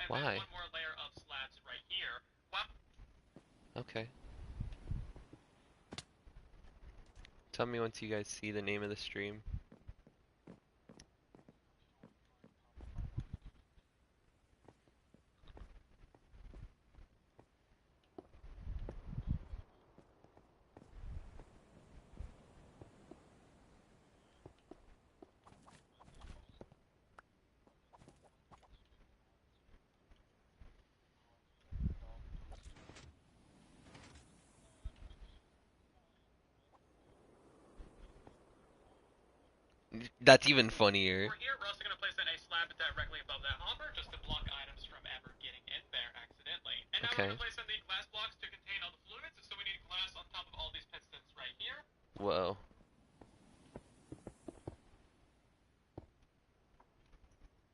and Why? then one more layer of slabs right here. Wow. Okay. Tell me once you guys see the name of the stream. That's even funnier. We're here. We're also going to place in a slab directly above that hopper just to block items from ever getting in there accidentally. And now we're Okay. going to place in the glass blocks to contain all the fluids, so we need glass on top of all these pistons right here. Whoa.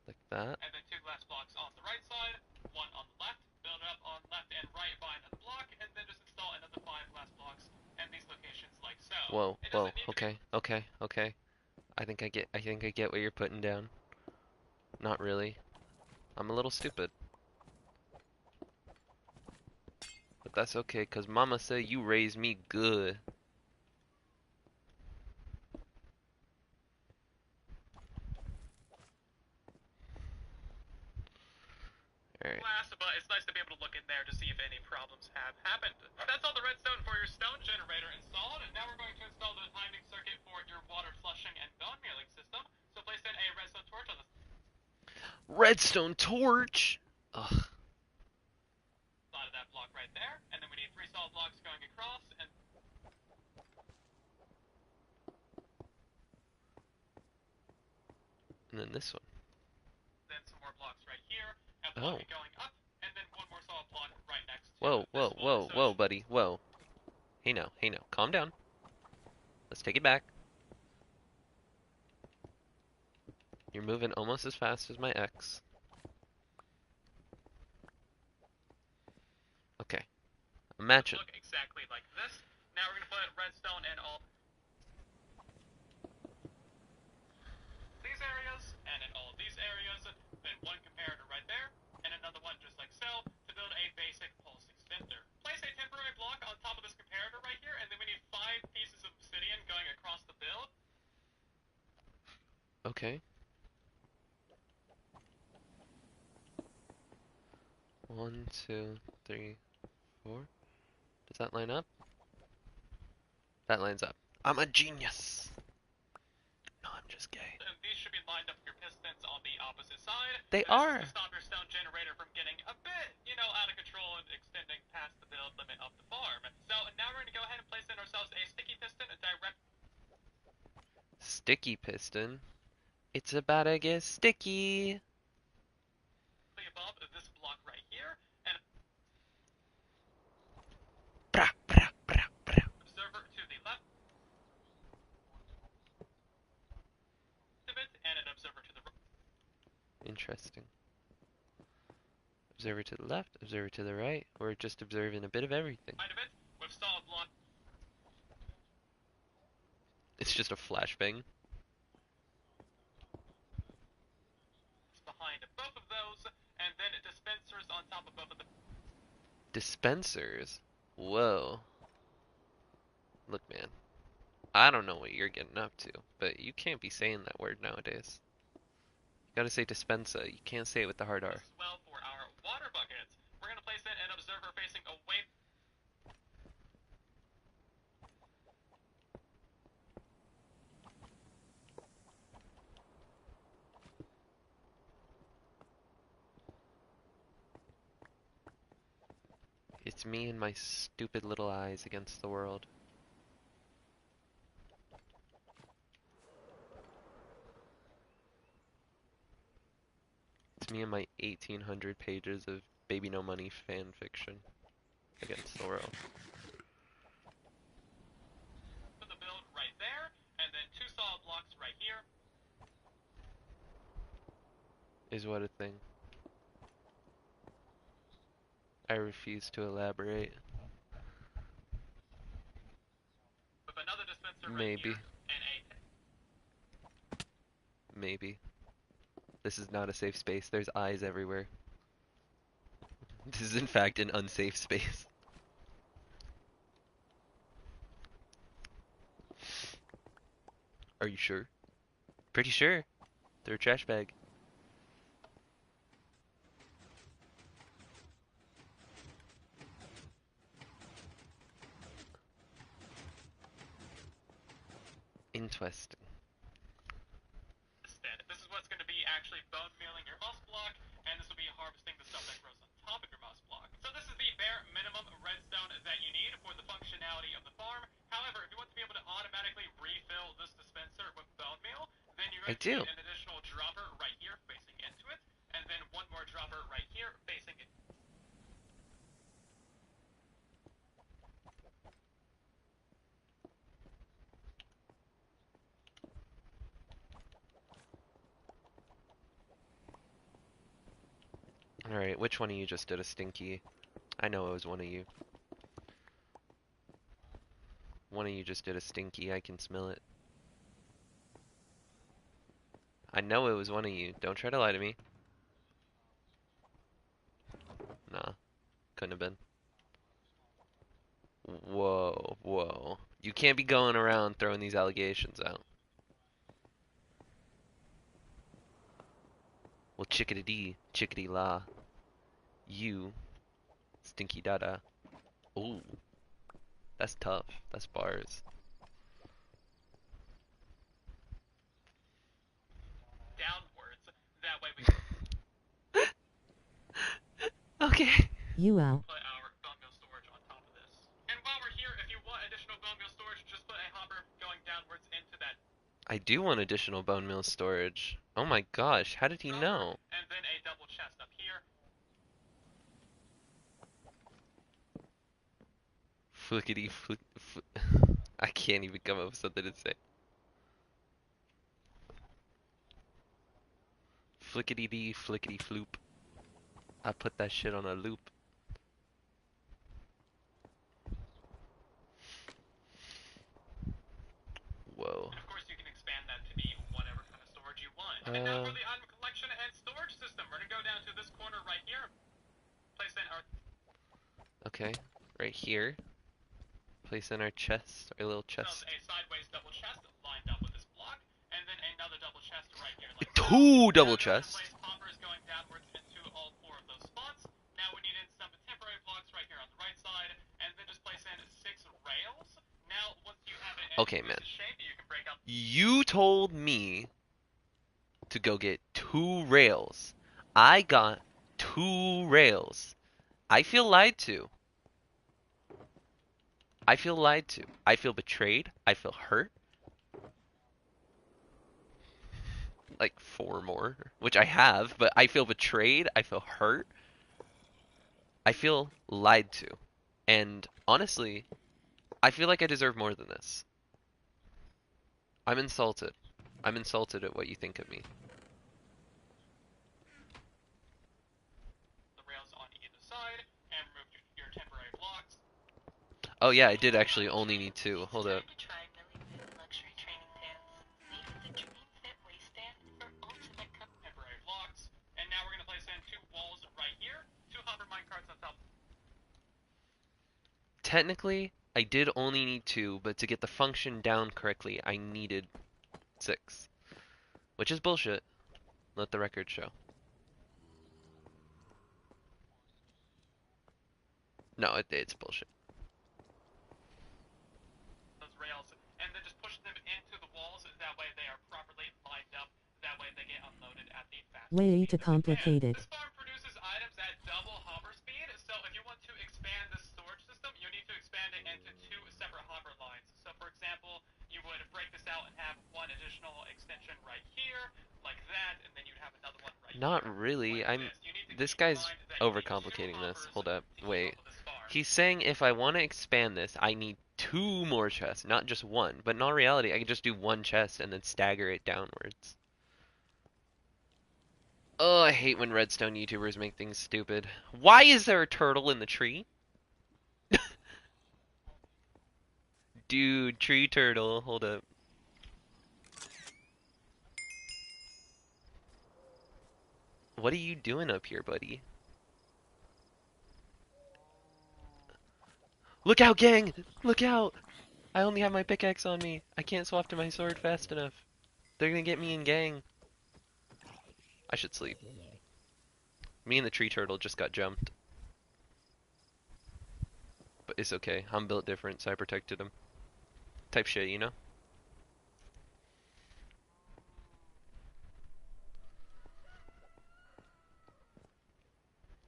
Like that. And then two glass blocks on the right side, one on the left. Build it up on left and right by another block, and then just install another 5 glass blocks in these locations like so. Whoa, It whoa, doesn't need to be. okay. I think I get what you're putting down. Not really. I'm a little stupid. But that's okay, cause mama said you raised me good. Alright. Glass, but it's nice to be able to look in there to see if any problems have happened. That's all the redstone for your stone generator installed. Now we're going to install the timing circuit for your water flushing and bone mealing system. So place in a redstone torch on the Redstone torch! Ugh. side of that block right there, and then we need 3 solid blocks going across, and then this one. then some more blocks right here, and Oh. block it going up, and then one more solid block right next to Whoa, this whoa, one. whoa, whoa, buddy, whoa. Hey now, calm down. Let's take it back. You're moving almost as fast as my X. Okay. Imagine. Look exactly like this. Now we're going to put redstone in all these areas, and in all of these areas, then one comparator right there, and another one just like so, to build a basic pulse extender. Place a temporary block on top of this comparator right here, and then we need 5 pieces of obsidian going across the build. Okay. 1, 2, 3, 4. Does that line up? That lines up. I'm a genius! No, I'm just gay. And these should be lined up with your pistons on the opposite side. They This are! is to stop your stone generator from getting a bit, out of control and extending past the build limit of the farm. So now we're going to go ahead and place in ourselves a sticky piston directly Sticky piston. It's about to get sticky! above this block right here, and Bra, bra, bra, bra. observer to the left of it, and an observer to the right. Interesting. Observer to the left, observer to the right. We're just observing a bit of everything. Of it with solid block. It's just a flashbang. Behind both of those, and then dispensers on top of both of them. Dispensers? Whoa. Look, man. I don't know what you're getting up to, but you can't be saying that word nowadays. You gotta say dispenser. You can't say it with the hard R. As well for our water buckets. We're going to place in an observer facing away. It's me and my stupid little eyes against the world. It's me and my 1,800 pages of Baby No Money fan fiction against the world. For the build right there, and then 2 solid blocks right here. Is what a thing. I refuse to elaborate. With another dispenser Maybe. right here, and Maybe. This is not a safe space. There's eyes everywhere. This is in fact an unsafe space. Are you sure? Pretty sure. They're a trash bag. Interesting. Instead, this is what's going to be actually bone mealing your moss block, and this will be harvesting the stuff that grows on top of your moss block. So this is the bare minimum redstone that you need for the functionality of the farm. However, if you want to be able to automatically refill this dispenser with bone meal, then you're going to need an additional dropper right here facing into it, and then one more dropper right here facing it. Alright, which one of you just did a stinky? I know it was one of you. One of you just did a stinky, I can smell it. I know it was one of you. Don't try to lie to me. Nah, couldn't have been. Whoa, whoa. You can't be going around throwing these allegations out. Well, chickadee, chickadee la. You, stinky dada. Ooh, that's tough. That's bars. Downwards. That way we Okay. You out. put our bone meal storage on top of this. And while we're here, if you want additional bone meal storage, just put a hopper going downwards into that I do want additional bone meal storage. Oh my gosh, how did he know? and then a double chest up here. Flickety flick. I can't even come up with something to say. Flickety dee, flickety floop. I put that shit on a loop. Whoa. And of course, you can expand that to be whatever kind of storage you want. And now for the item collection and storage system, we're gonna go down to this corner right here. Place in our Okay, right here. Place in our chest, our little chest. a sideways double chest lined up with this block, and then another double chest right here. Like Two double now chests. place hoppers going downwards into all four of those spots. Now we need in some temporary blocks right here on the right side, and then just place in 6 rails. Now once you have it in Okay, man. shape, you can break up. You told me to go get 2 rails. I got 2 rails. I feel lied to. I feel lied to. I feel betrayed. I feel hurt. Like 4 more, which I have, but I feel betrayed. I feel hurt. I feel lied to. And honestly, I feel like I deserve more than this. I'm insulted. I'm insulted at what you think of me. The rails on either side and remove your temporary blocks. Oh yeah, I did actually only need 2. Hold up. Temporary blocks. And now we're gonna place in 2 walls right here. 2 hopper minecarts on top. Technically, I did only need 2, but to get the function down correctly, I needed 6. Which is bullshit. Let the record show. No, it's bullshit. Those rails, and then just push them into the walls. That way they are properly lined up. That way they get unloaded at the fastest Way speed too that they can. complicated. This farm produces items at double hopper speed, so if you want to expand the storage system, you need to expand it into 2 separate hopper lines. So for example, you would break this out and have one additional extension right here, like that, and then you'd have another one right Not here. really. Like This guy's overcomplicating this. Hold up. Wait. He's saying if I want to expand this, I need 2 more chests, not just 1. But in all reality, I could just do 1 chest and then stagger it downwards. Oh, I hate when Redstone YouTubers make things stupid. Why is there a turtle in the tree? Dude, tree turtle, hold up. What are you doing up here, buddy? Look out, gang! Look out! I only have my pickaxe on me. I can't swap to my sword fast enough. They're gonna get me in gang. I should sleep. Me and the tree turtle just got jumped. But it's okay. I'm built different, so I protected him. Type shit, you know?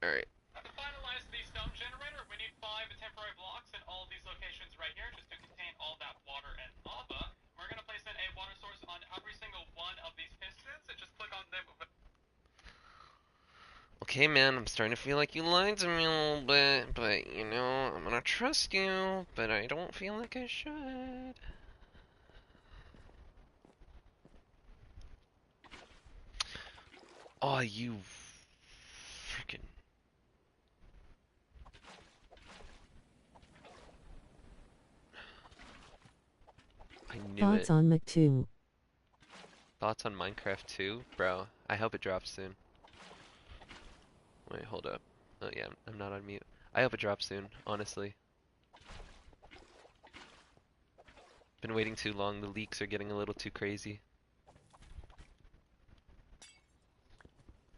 Alright. To finalize the stone generator, we need 5 temporary blocks in all of these locations right here just to contain all that water and lava. We're going to place in a water source on every single one of these pistons and just click on them. Okay, man, I'm starting to feel like you lied to me a little bit, but, you know, I'm gonna trust you, but I don't feel like I should. Oh, you freaking... I knew Thoughts it. on Mach 2? Thoughts on Minecraft 2? Bro, I hope it drops soon. Wait, hold up. Oh yeah, I'm not on mute. I hope it drops soon, honestly. Been waiting too long, the leaks are getting a little too crazy.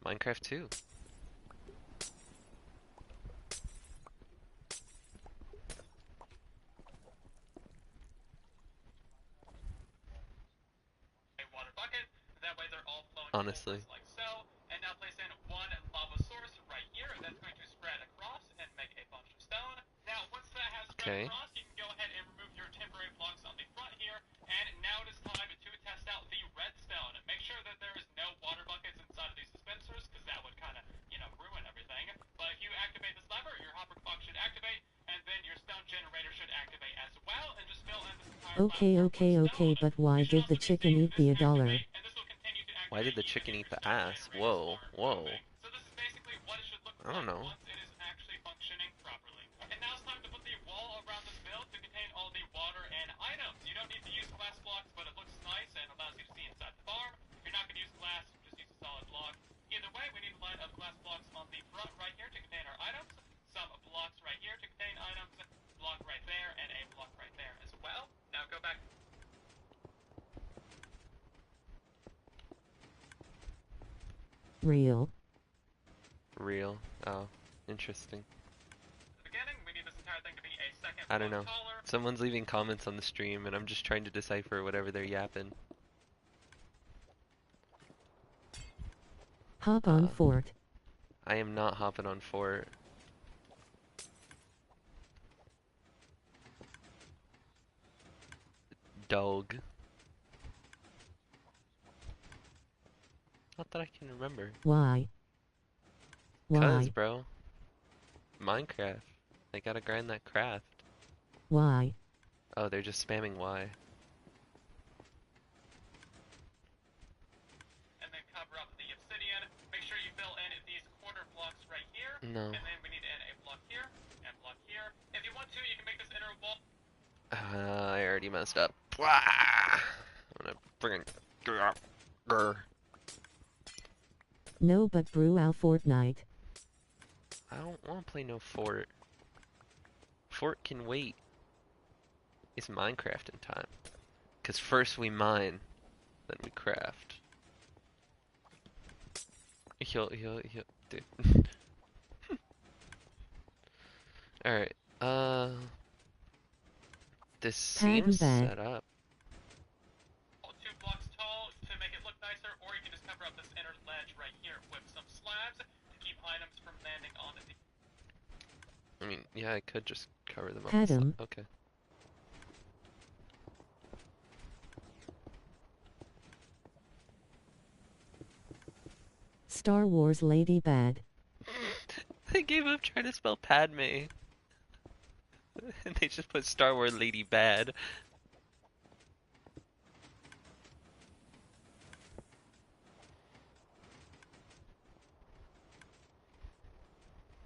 Minecraft 2. A water bucket. That way they're all flowing Honestly. like so. And now place in one lava source right here. That's going to spread across and make a bunch of stone. Now, once that has spread across, you can go ahead and remove your temporary blocks on the front here. And now it is time to test out the redstone. Make sure that there is no water buckets inside of these dispensers, because that would kind of, you know, ruin everything. But if you activate this lever, your hopper box should activate, and then your stone generator should activate as well, and just fill in this entire Okay, but why did the chicken eat the $1? Why did the chicken eat the ass? Whoa, whoa. So this is basically what it should look I don't like know. once it is actually functioning properly. And now it's time to put the wall around this build to contain all the water and items. You don't need to use glass blocks, but it looks nice and allows you to see inside the farm. If you're not going to use glass, just use a solid block. Either way, we need a line of glass blocks on the front right here to contain our items, some blocks right here to contain items, block right there, and a block right there as well. Now go back. Real. Real. Oh, interesting. Beginning, we need this entire thing to be a second I don't know. taller. Someone's leaving comments on the stream, and I'm just trying to decipher whatever they're yapping. Hop on fort. I am not hopping on fort. Dog. Not that I can remember. Why? Cause, Why? bro. Minecraft. They gotta grind that craft. Why? Oh, they're just spamming Y. And then cover up the obsidian. Make sure you fill in these corner blocks right here. No. And then we need to add a block here and block here. If you want to, you can make this inner wall. I already messed up. I'm gonna bring grr. No, but brew out Fortnite. I don't want to play no fort. Fort can wait. It's Minecraft in time. Cause first we mine, then we craft. Dude. Alright, this seems set up. 2 blocks tall to make it look nicer, or you can just cover up this inner ledge right here with some slabs to keep items from landing on the... I mean, yeah, I could just cover them up. Adam. Okay. Star Wars Lady Bad. They gave up trying to spell Padme. And they just put Star Wars Lady Bad.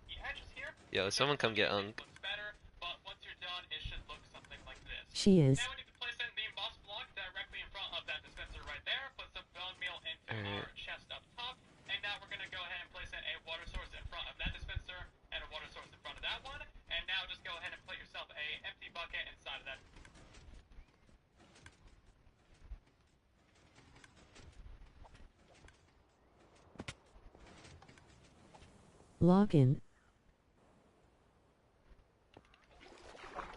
The edges here. Yo, someone come get Unk. Looks better, but once you're done, it should look something like this. She is. Now we need to place in the moss block directly in front of that dispenser right there. Put some bone meal into our chest up top. And now we're going to go ahead and place in a water source in front of that dispenser and a water source in front of that one. And now just go ahead and put yourself a Lock in.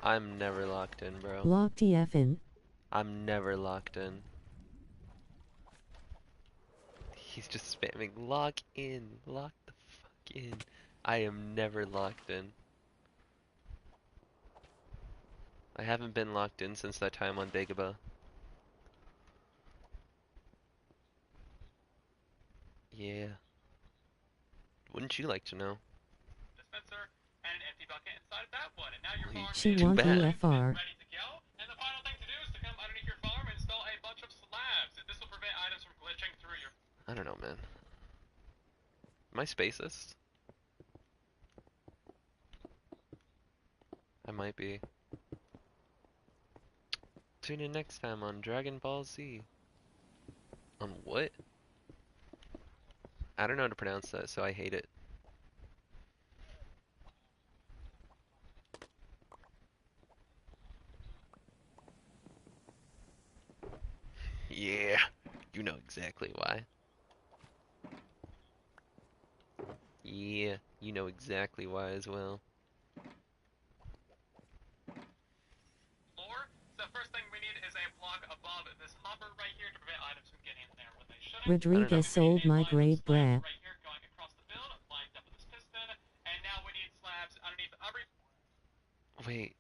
I'm never locked in, bro. Lock TF in. I'm never locked in. He's just spamming lock in, lock the fuck in. I am never locked in. I haven't been locked in since that time on Dagobah. Yeah. Wouldn't you like to know? Dispenser and an empty bucket inside of that one. And now your farm She is wants bad. UFR. ready to go. And the final thing to do is to come underneath your farm and install a bunch of slabs. This will prevent items from glitching through your... I don't know, man. Am I spacist? I might be. Tune in next time on Dragon Ball Z. On what? I don't know how to pronounce that, so I hate it. Yeah, you know exactly why. Yeah, you know exactly why as well. floor. So the first thing we need is a block above this hopper right here to prevent items from getting in there when they shouldn't. Rodriguez sold my great brat. Right here going across the build, lined up with this piston. And now we need slabs underneath every... Wait,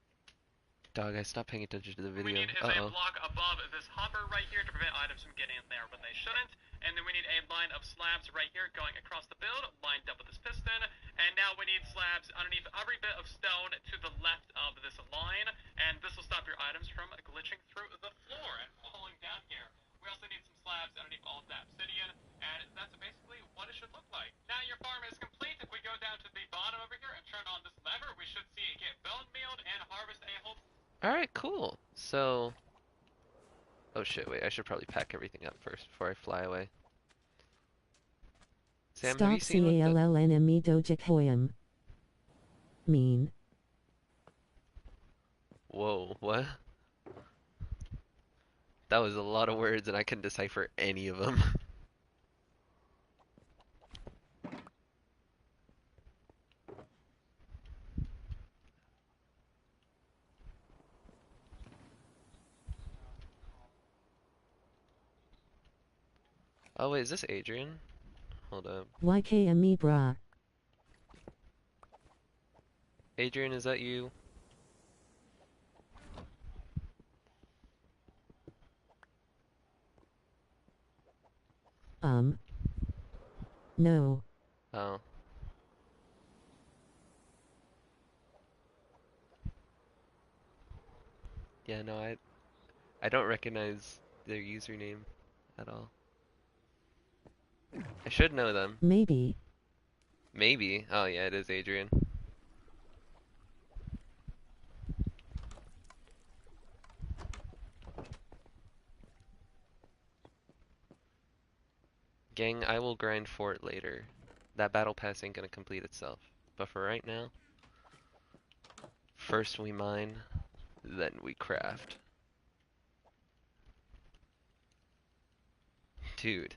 dog, I stopped paying attention to the we video. need is a block above this hopper right here to prevent items from getting in there when they shouldn't. And then we need a line of slabs right here going across the build, lined up with this piston. And now we need slabs underneath every bit of stone to the left of this line. And this will stop your items from glitching through the floor and falling down here. We also need some slabs underneath all of that obsidian. And that's basically what it should look like. Now your farm is complete. If we go down to the bottom over here and turn on this lever, we should see it get bone mealed and harvest a whole... Alright, cool. So... Oh shit, wait, I should probably pack everything up first before I fly away. Sam, have you Stop seen what the... CALLNME Dogecoin. Mean. Whoa, what? That was a lot of words and I couldn't decipher any of them. Oh wait, is this Adrian? Hold up. YKME bra. Adrian, is that you? No. Oh. Yeah, no, I don't recognize their username at all. I should know them. Maybe. Maybe. Oh yeah, it is Adrian. Gang, I will grind for it later. That battle pass ain't gonna complete itself. But for right now, first we mine, then we craft. Dude,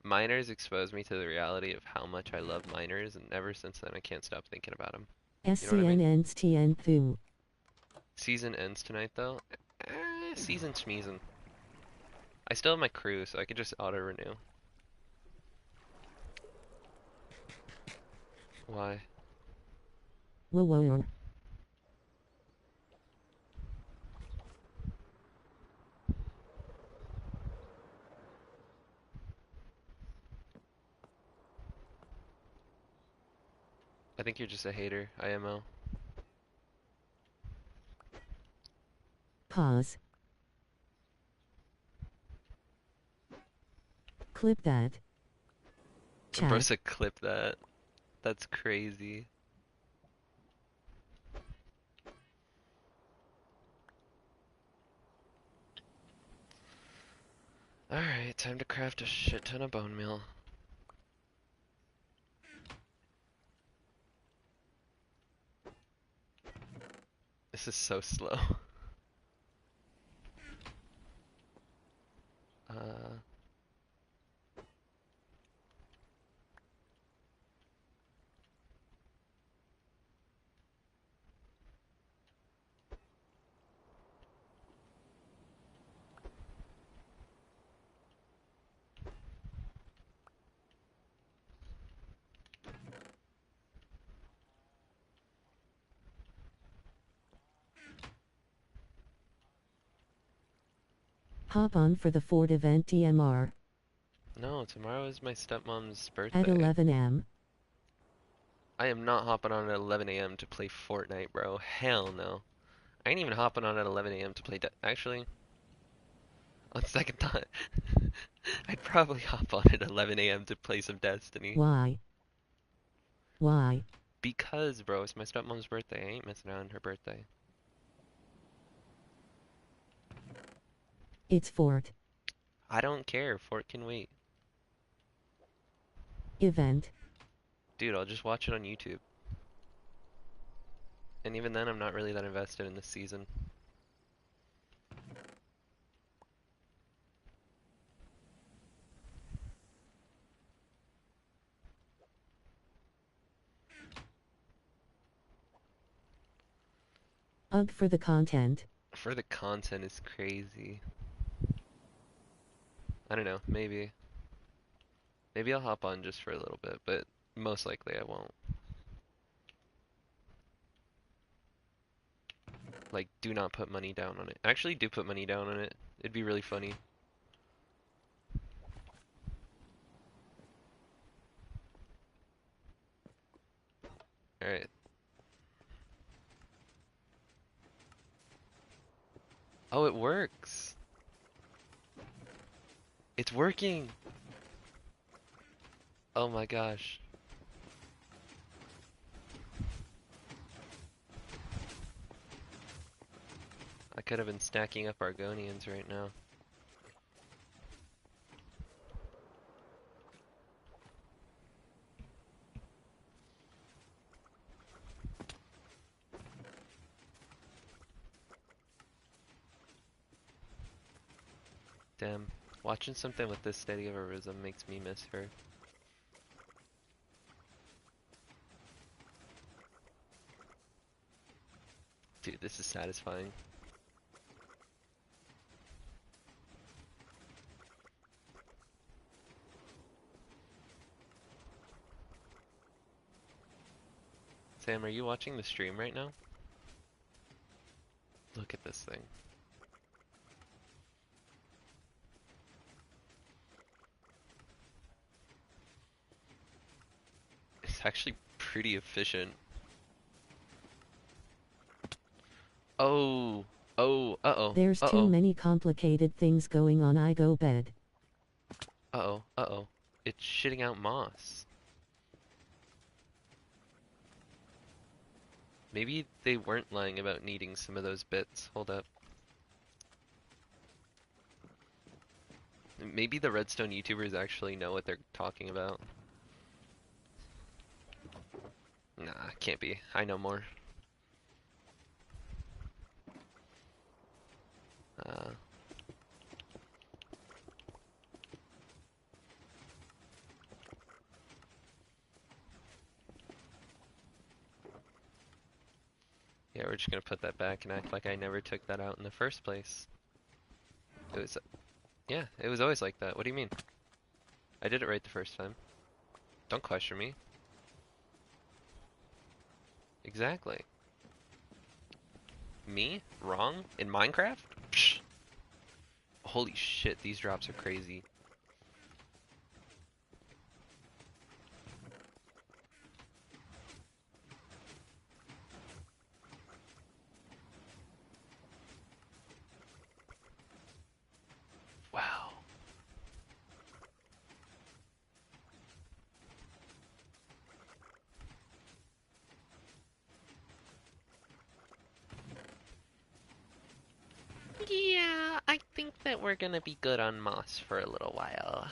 miners exposed me to the reality of how much I love miners, and ever since then I can't stop thinking about them. SCNNSTN2. Season ends tonight though. Season schmeezin'. I still have my crew, so I could just auto-renew. Why? Whoa. I think you're just a hater, IMO. Pause. Clip that. Chat. Brosa, clip that. That's crazy. Alright, time to craft a shit ton of bone meal. This is so slow. Hop on for the Ford event DMR. No, tomorrow is my stepmom's birthday. At 11 am. I am not hopping on at 11 a.m. to play Fortnite, bro. Hell no. I ain't even hopping on at 11 a.m. to play actually, on second thought, I'd probably hop on at 11 a.m. to play some Destiny. Why? Why? Because, bro, it's my stepmom's birthday. I ain't missing out on her birthday. It's Fort. I don't care. Fort can wait. Event. Dude, I'll just watch it on YouTube. And even then, I'm not really that invested in this season. Ugh for the content. For the content is crazy. I don't know, maybe. Maybe I'll hop on just for a little bit, but most likely I won't. Like, do not put money down on it. Actually, do put money down on it. It'd be really funny. Alright. Oh, it works! It's working! Oh my gosh. I could have been stacking up Argonians right now. Damn, watching something with this steady of a rhythm makes me miss her. Dude, this is satisfying. Sam, are you watching the stream right now? Look at this thing. It's actually pretty efficient. Oh, uh-oh. There's too many complicated things going on. I go bed. Uh-oh. It's shitting out moss. Maybe they weren't lying about needing some of those bits. Hold up. Maybe the Redstone YouTubers actually know what they're talking about. Nah, can't be. I know more. Yeah, we're just gonna put that back and act like I never took that out in the first place. It was, yeah, it was always like that. What do you mean? I did it right the first time. Don't question me. Exactly. Me? Wrong? In Minecraft? Psh. Holy shit, these drops are crazy. Wow. Yeah, I think that we're gonna be good on moss for a little while.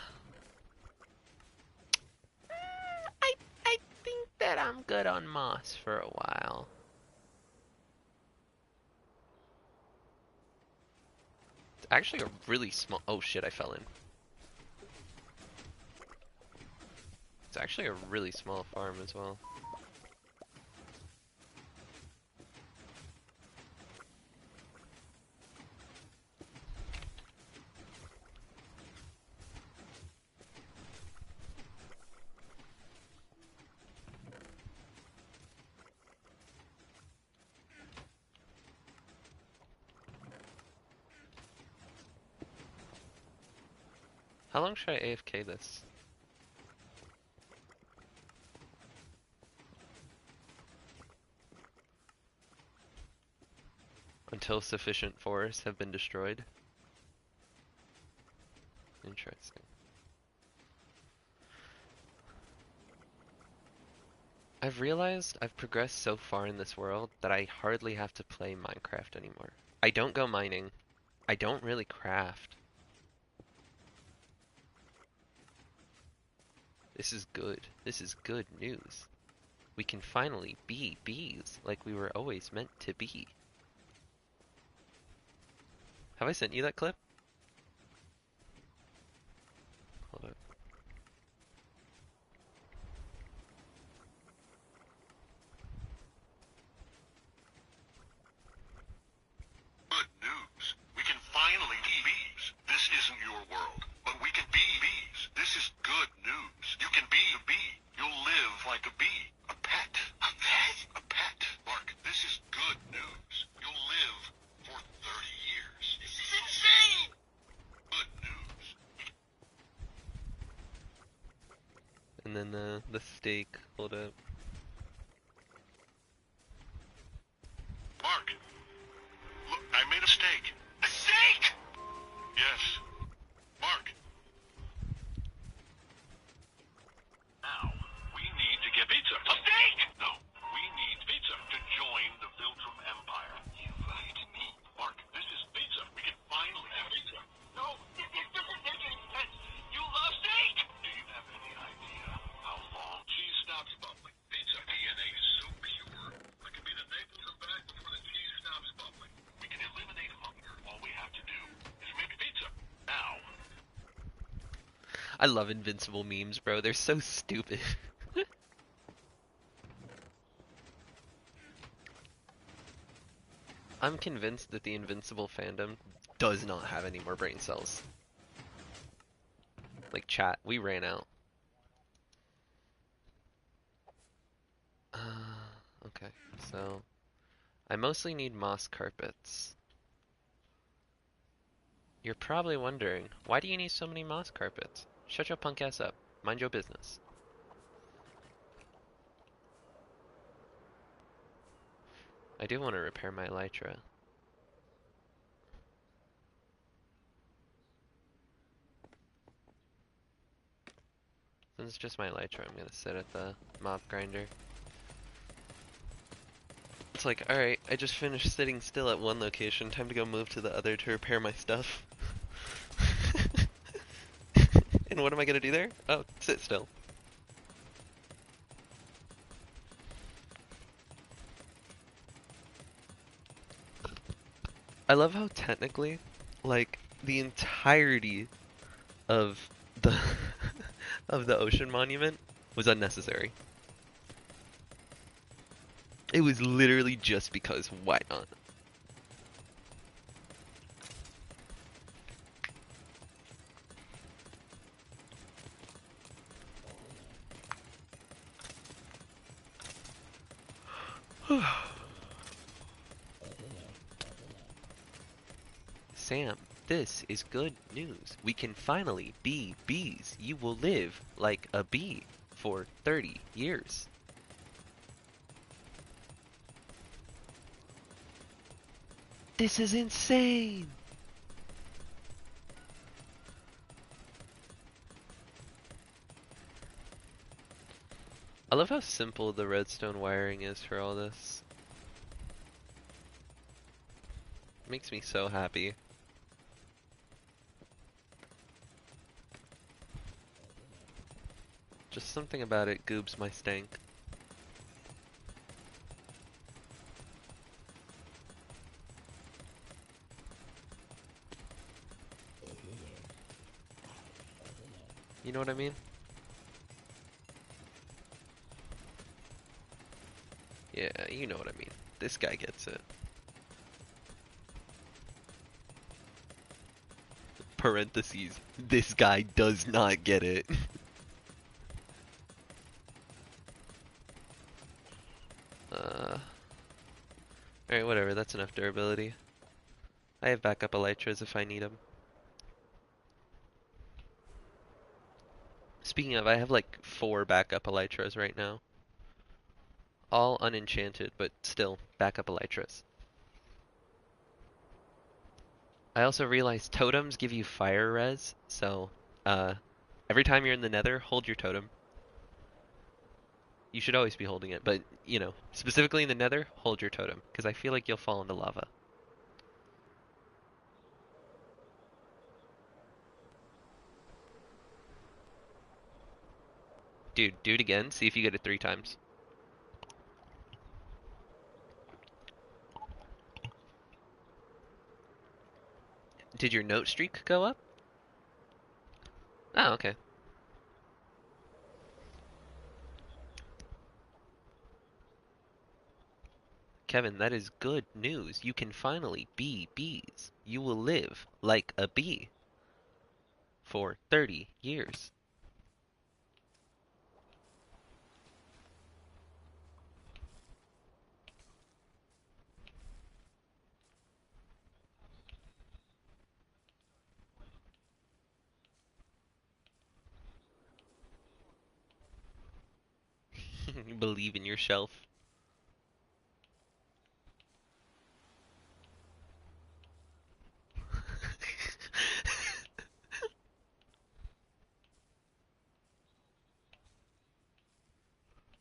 I think that I'm good on moss for a while. It's actually a really small... Oh shit, I fell in. It's actually a really small farm as well. How long should I AFK this? Until sufficient forests have been destroyed? Interesting. I've realized I've progressed so far in this world that I hardly have to play Minecraft anymore. I don't go mining. I don't really craft. This is good. This is good news. We can finally be bees like we were always meant to be. Have I sent you that clip? Hold up. Good news. We can finally be bees. This isn't your world, but we can be bees. This is good news. You can be a bee. You'll live like a bee. A pet. A pet? A pet. Mark, this is good news. You'll live for 30 years. This is insane! Good news. And then the steak. Hold up. Mark, look, I made a steak. A steak? Yes. Mark. Now, we need to get pizza. A steak? No, we need pizza to join the Viltrum Empire. You lied to me. Mark, this is pizza. We can finally have pizza. No, this doesn't make any sense. You love steak! Do you have any idea how long cheese stops bubbling? Pizza DNA is so pure. I can be the Naples and back before the cheese stops bubbling. We can eliminate hunger. All we have to do is make pizza. Now. I love invincible memes, bro. They're so stupid. I'm convinced that the Invincible fandom does not have any more brain cells. Like, chat, we ran out. Okay, so I mostly need moss carpets. You're probably wondering, why do you need so many moss carpets? Shut your punk ass up. Mind your business. I do want to repair my elytra. Since it's just my elytra, I'm gonna sit at the mob grinder. It's like, alright, I just finished sitting still at one location, time to go move to the other to repair my stuff. And what am I gonna do there? Oh, sit still. I love how technically, like, the entirety of the of the ocean monument was unnecessary. It was literally just because why not? Sam, this is good news. We can finally be bees. You will live like a bee for 30 years. This is insane! I love how simple the redstone wiring is for all this. It makes me so happy. Just something about it goobs my stank. You know what I mean? Yeah, you know what I mean. This guy gets it. Parentheses. This guy does not get it. Alright, whatever. That's enough durability. I have backup elytras if I need them. Speaking of, I have like 4 backup elytras right now. All unenchanted, but still backup elytras. I also realized totems give you fire res, so every time you're in the nether, hold your totem. You should always be holding it, but you know, specifically in the nether, hold your totem, because I feel like you'll fall into lava. Dude, do it again, see if you get it 3 times. Did your note streak go up? Oh, okay. Kevin, that is good news. You can finally be bees. You will live like a bee for 30 years. Believe in yourself.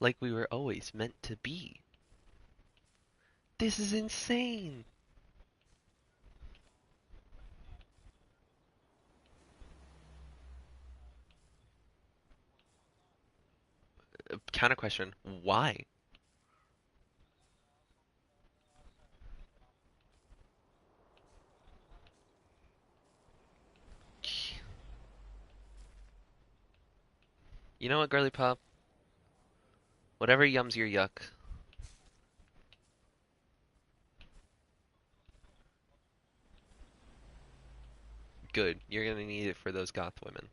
Like we were always meant to be. This is insane. Counter question. Why? You know what, Girly Pop? Whatever yums your yuck. Good. You're gonna need it for those goth women.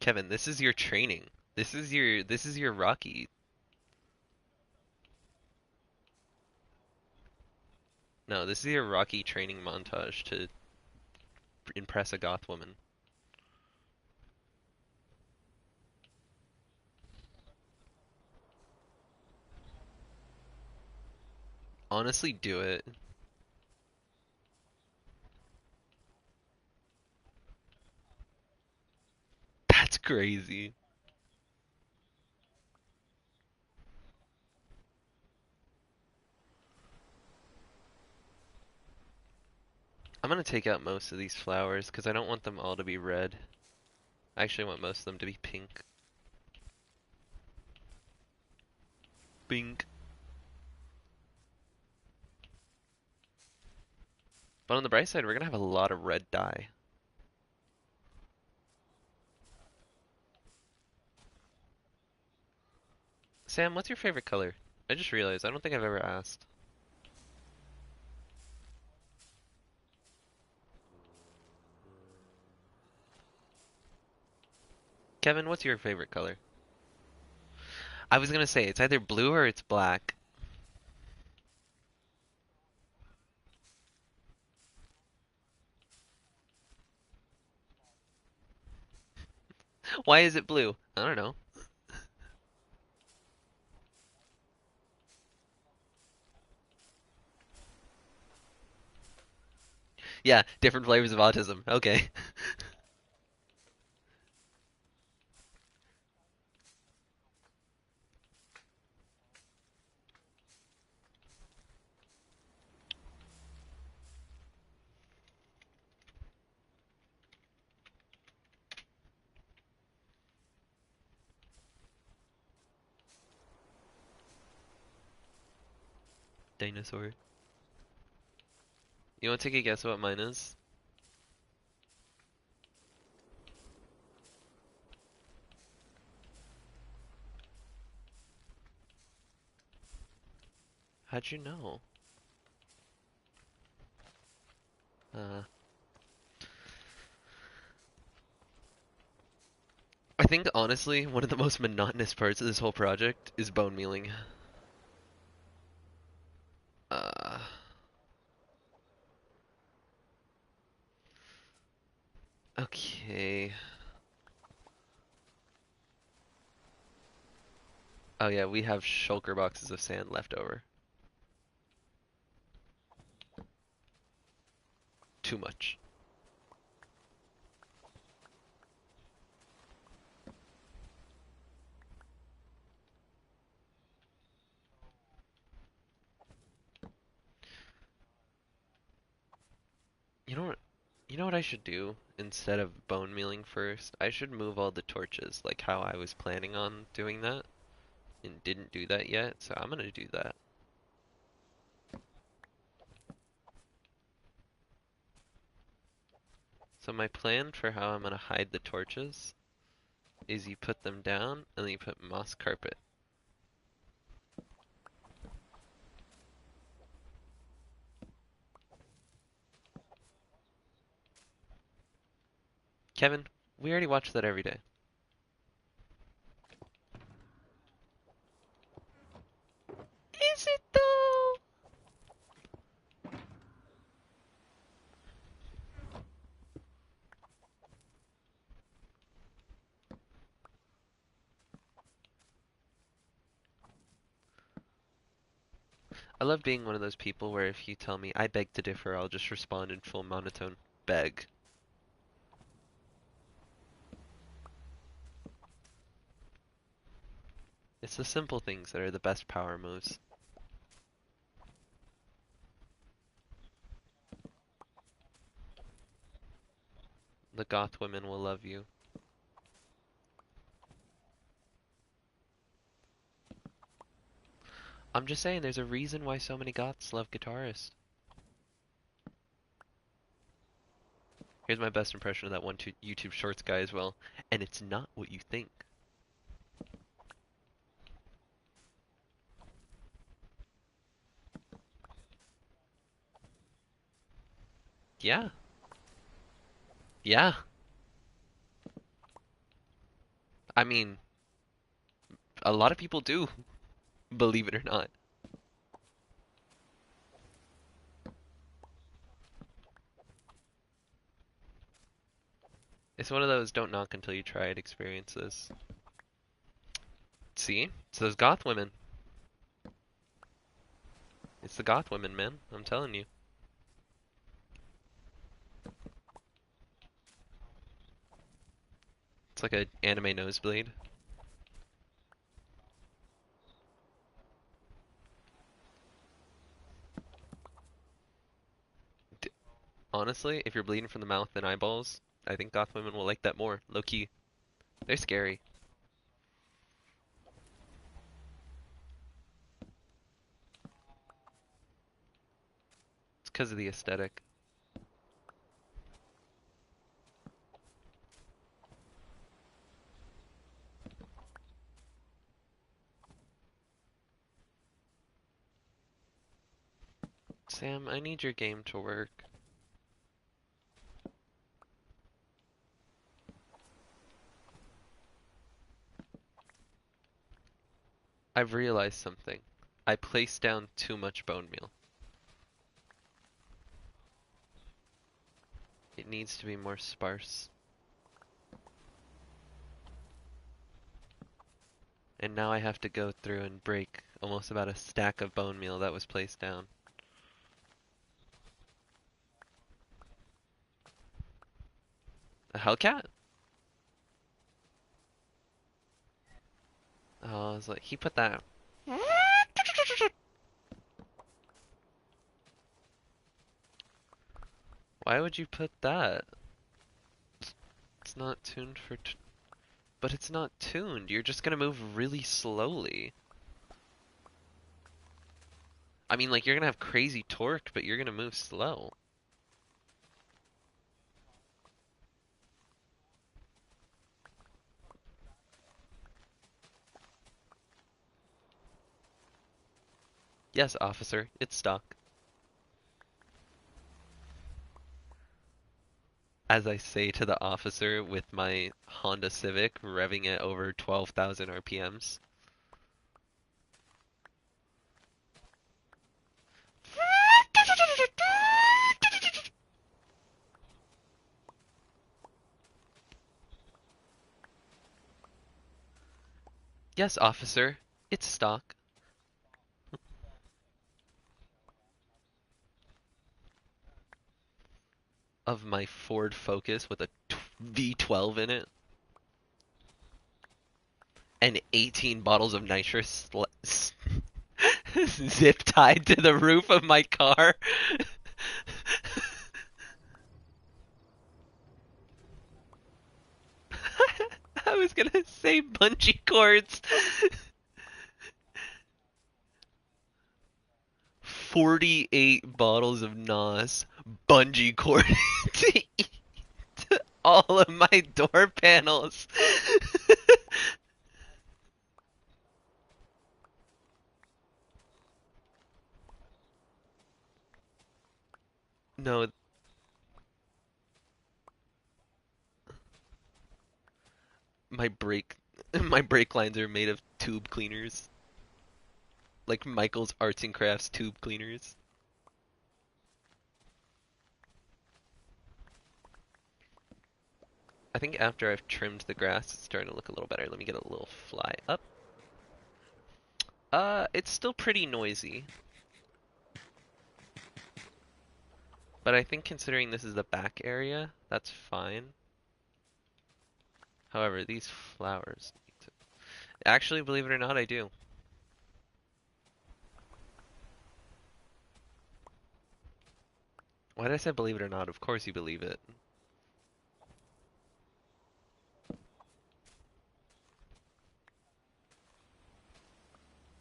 Kevin, this is your training. This is your Rocky. No, this is your Rocky training montage to impress a goth woman. Honestly, do it. That's crazy. I'm gonna take out most of these flowers because I don't want them all to be red. I actually want most of them to be pink. Pink. But on the bright side, we're gonna have a lot of red dye. Sam, what's your favorite color? I just realized, I don't think I've ever asked. Kevin, what's your favorite color? I was gonna say, it's either blue or it's black. Why is it blue? I don't know. Yeah, different flavors of autism. Okay. Dinosaur. You wanna take a guess what mine is? How'd you know? Uh, think honestly, one of the most monotonous parts of this whole project is bone mealing. Uh, okay. Oh yeah, we have shulker boxes of sand left over. Too much. You know what? You know what I should do instead of bone mealing first? I should move all the torches, like how I was planning on doing that, and didn't do that yet, so I'm gonna do that. So my plan for how I'm gonna hide the torches is you put them down and then you put moss carpet. Kevin, we already watch that every day. Is it though? I love being one of those people where if you tell me I beg to differ, I'll just respond in full monotone. Beg. It's the simple things that are the best power moves. The goth women will love you. I'm just saying, there's a reason why so many goths love guitarists. Here's my best impression of that one YouTube Shorts guy as well. And it's not what you think. Yeah. Yeah. I mean, a lot of people do, believe it or not. It's one of those don't knock until you try it experiences. See? It's those goth women. It's the goth women, man. I'm telling you. It's like an anime nosebleed. D Honestly, if you're bleeding from the mouth and eyeballs, I think goth women will like that more. Low key. They're scary. It's because of the aesthetic. Sam, I need your game to work. I've realized something. I placed down too much bone meal. It needs to be more sparse. And now I have to go through and break almost about a stack of bone meal that was placed down. A Hellcat? Oh, I was like, he put that. Why would you put that? It's not tuned for but it's not tuned. You're just gonna move really slowly. I mean, like, you're gonna have crazy torque, but you're gonna move slow. Yes, officer, it's stock. as I say to the officer with my Honda Civic revving at over 12,000 RPMs. Yes, officer, it's stock. Of my Ford Focus with a V12 in it. And 18 bottles of nitrous zip tied to the roof of my car. I was gonna say bungee cords. 48 bottles of NOS bungee cord to eat all of my door panels. No, my brake my brake lines are made of tube cleaners. Like Michael's Arts and Crafts tube cleaners. I think after I've trimmed the grass, it's starting to look a little better. Let me get a little fly up. It's still pretty noisy. But I think considering this is the back area, that's fine. However, these flowers need to... Actually, believe it or not, I do. Why did I say believe it or not? Of course you believe it.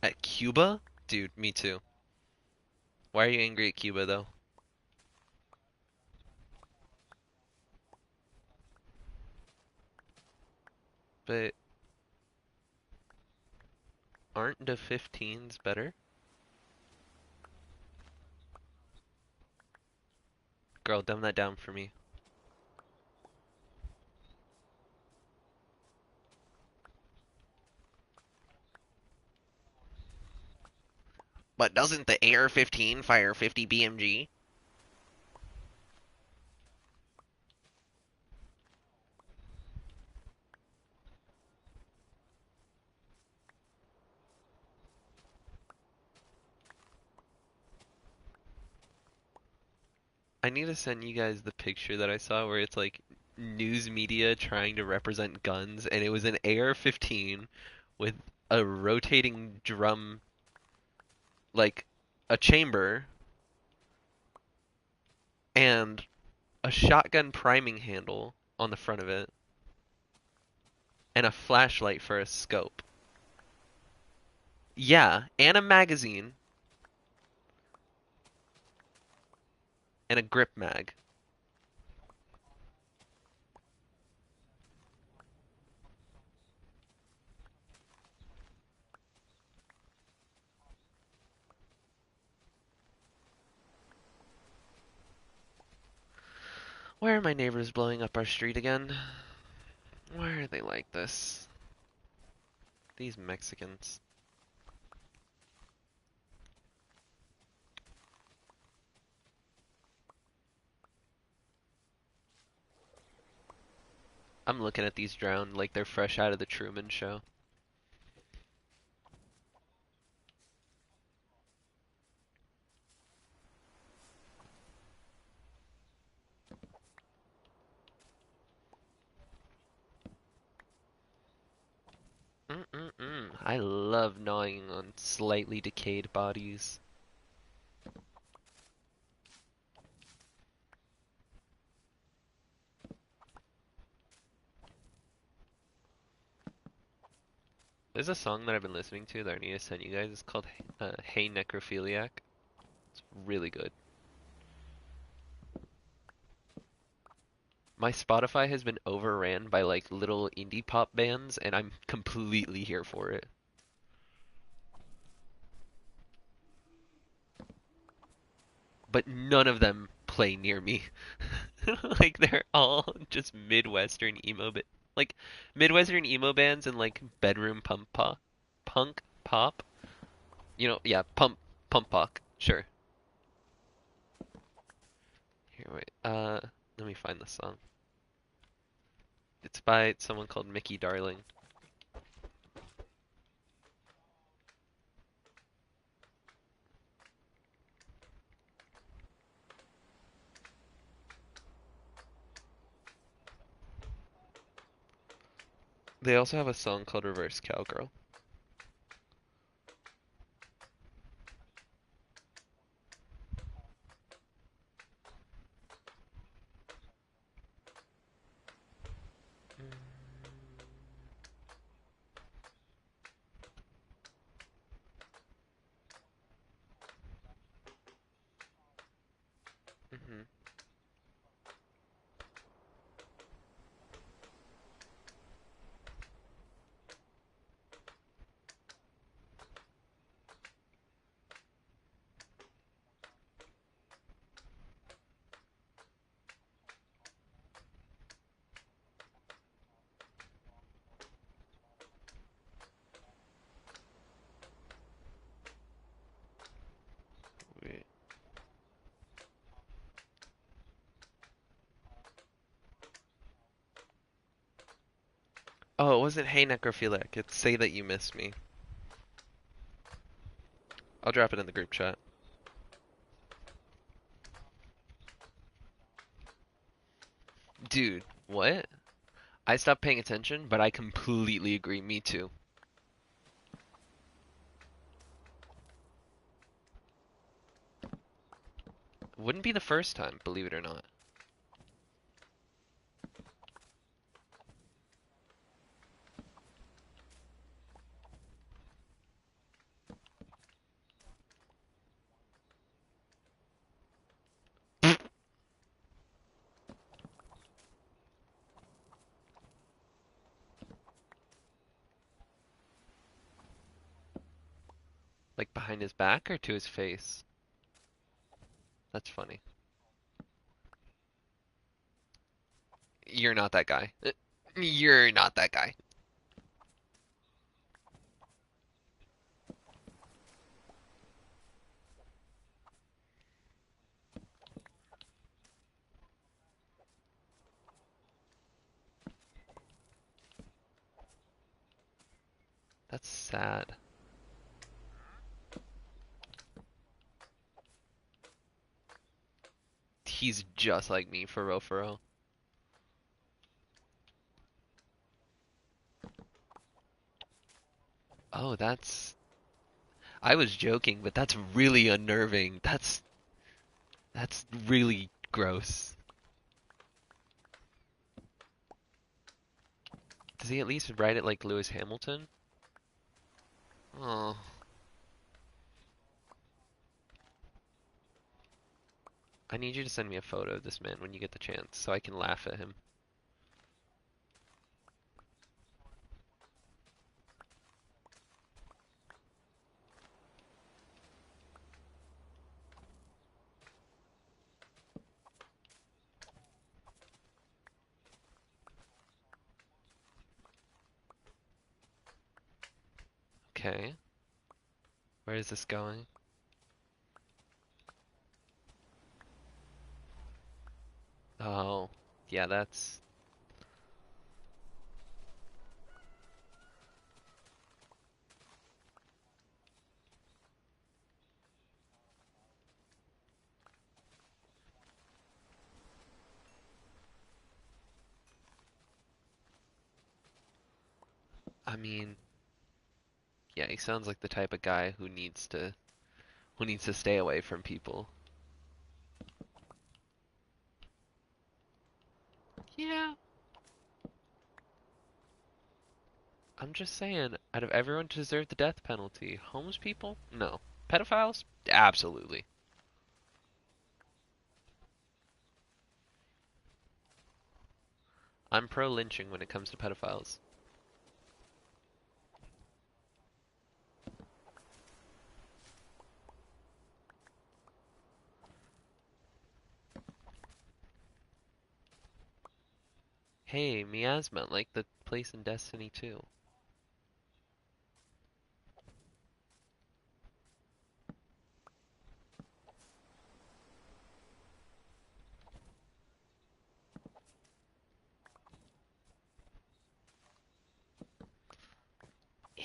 At Cuba? Dude, me too. Why are you angry at Cuba, though? But... aren't the 15s better? Girl, dumb that down for me. But doesn't the AR-15 fire 50 BMG? I need to send you guys the picture that I saw where it's like news media trying to represent guns, and it was an AR-15 with a rotating drum, like a chamber, and a shotgun priming handle on the front of it, and a flashlight for a scope. Yeah, and a magazine, and a grip mag. Why are my neighbors blowing up our street again? Why are they like this? These Mexicans. I'm looking at these drowned like they're fresh out of the Truman Show. I love gnawing on slightly decayed bodies. There's a song that I've been listening to that I need to send you guys. It's called Hey Necrophiliac. It's really good. My Spotify has been overran by like little indie pop bands, and I'm completely here for it. But none of them play near me. Like they're all just Midwestern like Midwestern emo bands and like bedroom punk pop. You know, yeah, pump pop. Sure. Here, wait. Let me find the song. It's by someone called Mickey Darling. They also have a song called Reverse Cowgirl. Mm-hmm. Wait. Oh, it wasn't Hey Necrophiliac. It's Say That You Miss Me. I'll drop it in the group chat. Dude, what? I stopped paying attention, but I completely agree. Me too. Wouldn't be the first time, believe it or not. Like behind his back or to his face? That's funny. You're not that guy. You're not that guy. That's sad. He's just like me for real, for real. Oh, that's... I was joking, but that's really unnerving. That's really gross. Does he at least write it like Lewis Hamilton? Oh. I need you to send me a photo of this man when you get the chance, so I can laugh at him. Okay. Where is this going? Oh, yeah, that's... I mean, yeah, he sounds like the type of guy who needs to stay away from people. Yeah. I'm just saying, out of everyone to deserve the death penalty, homeless people? No. Pedophiles? Absolutely. I'm pro lynching when it comes to pedophiles. Hey, miasma, like the place in Destiny 2. Ew.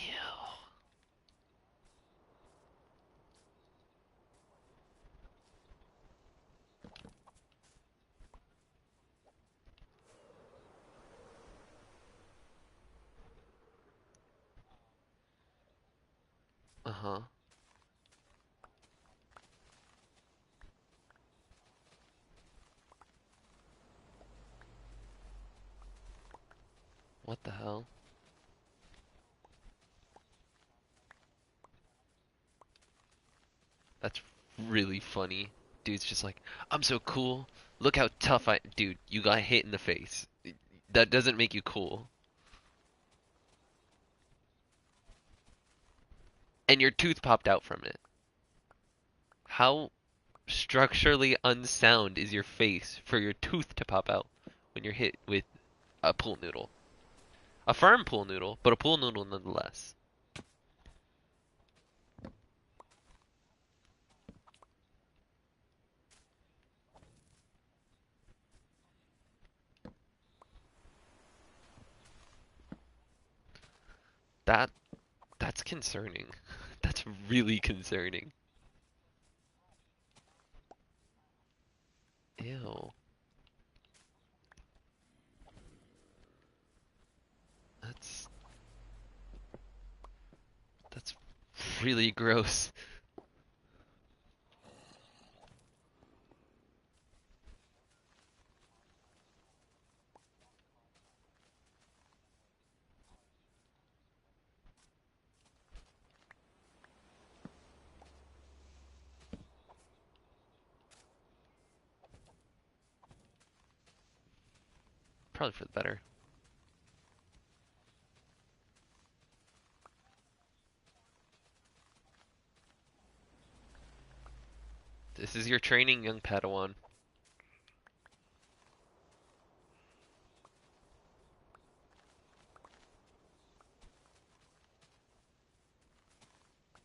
Uh-huh. What the hell? That's really funny. Dude's just like, I'm so cool. Look how tough I... Dude, you got hit in the face. That doesn't make you cool. And your tooth popped out from it. How structurally unsound is your face for your tooth to pop out when you're hit with a pool noodle? A firm pool noodle, but a pool noodle nonetheless. That that's concerning. That's really concerning. Ew. That's that's really gross. Probably for the better. This is your training, young Padawan.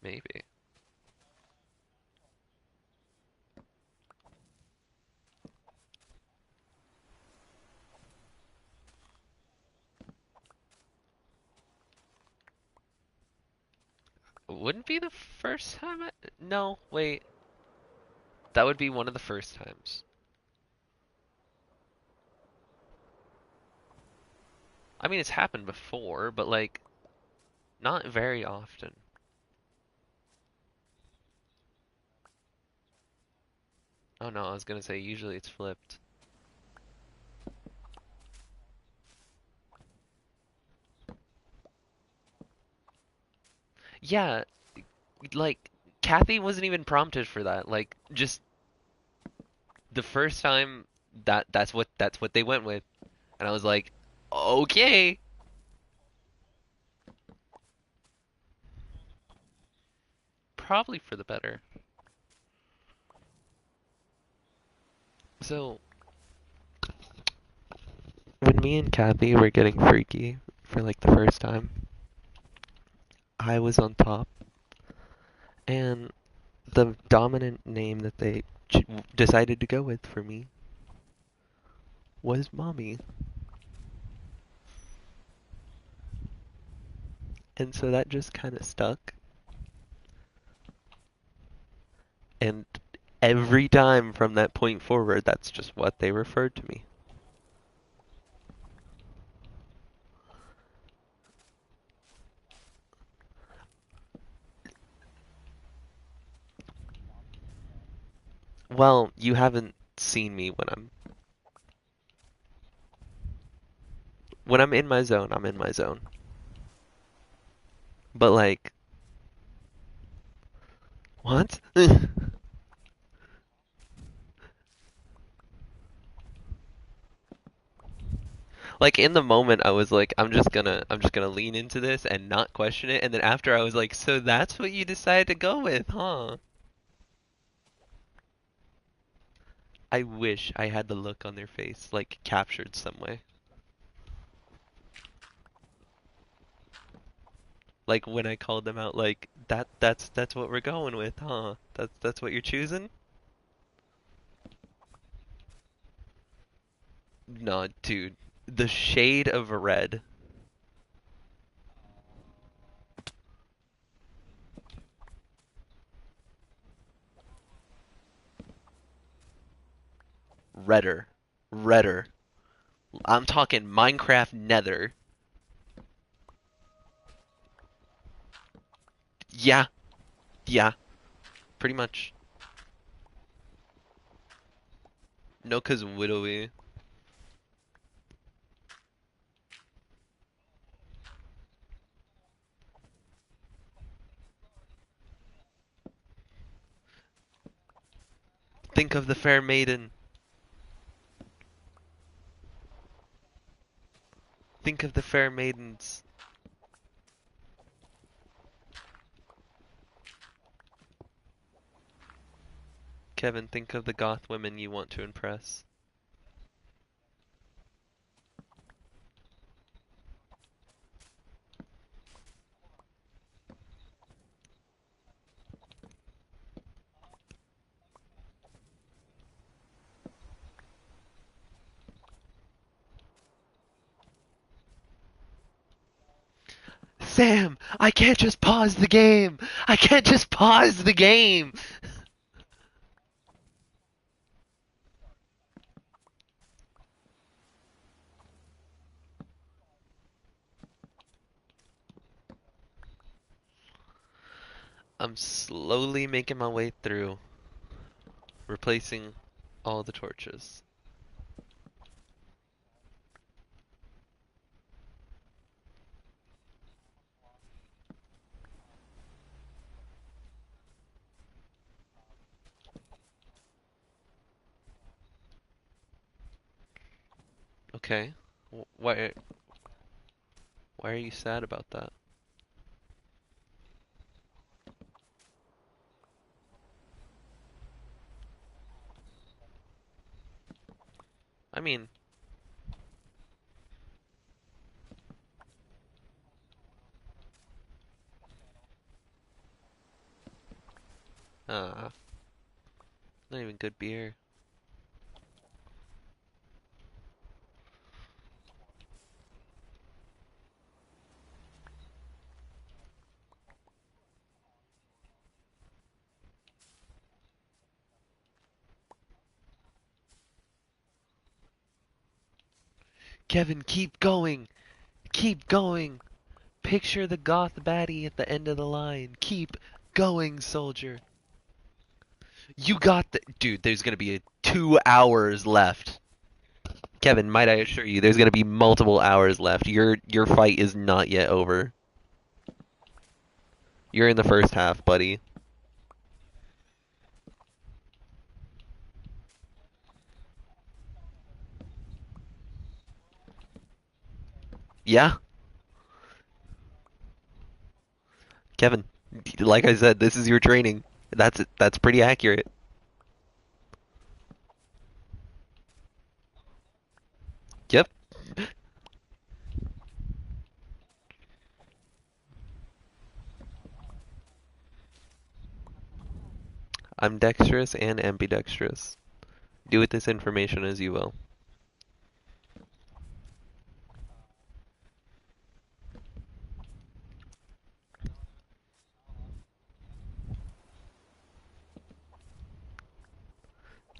Maybe. Wouldn't be the first time No, wait. That would be one of the first times. I mean, it's happened before, but like, not very often. Oh no, I was gonna say usually it's flipped. Yeah, like Kathy wasn't even prompted for that. Like just the first time that's what they went with. And I was like, "Okay." Probably for the better. So, when me and Kathy were getting freaky for like the first time, I was on top, and the dominant name that they decided to go with for me was Mommy. And so that just kind of stuck. And every time from that point forward, that's just what they referred to me. Well, you haven't seen me when I'm in my zone, I'm in my zone. But like, what? Like in the moment I was like I'm just gonna lean into this and not question it, and then after I was like, so that's what you decided to go with, huh? I wish I had the look on their face like captured some way. Like when I called them out, like that's what we're going with, huh? That's what you're choosing? No, dude. The shade of red. Redder. Redder. I'm talking Minecraft Nether. Yeah, yeah, pretty much. No, 'cause widowy. Think of the fair maiden. Think of the fair maidens. Kevin, think of the goth women you want to impress. Sam, I can't just pause the game. I can't just pause the game. I'm slowly making my way through, replacing all the torches. Okay. Why are you sad about that? I mean, not even good beer. Kevin, keep going. Keep going. Picture the goth baddie at the end of the line. Keep going, soldier. You got the dude. There's gonna be 2 hours left. Kevin, might I assure you, there's gonna be multiple hours left. Your fight is not yet over. You're in the first half, buddy. Yeah, Kevin. Like I said, this is your training. That's pretty accurate. Yep. I'm dexterous and ambidextrous. Do with this information as you will.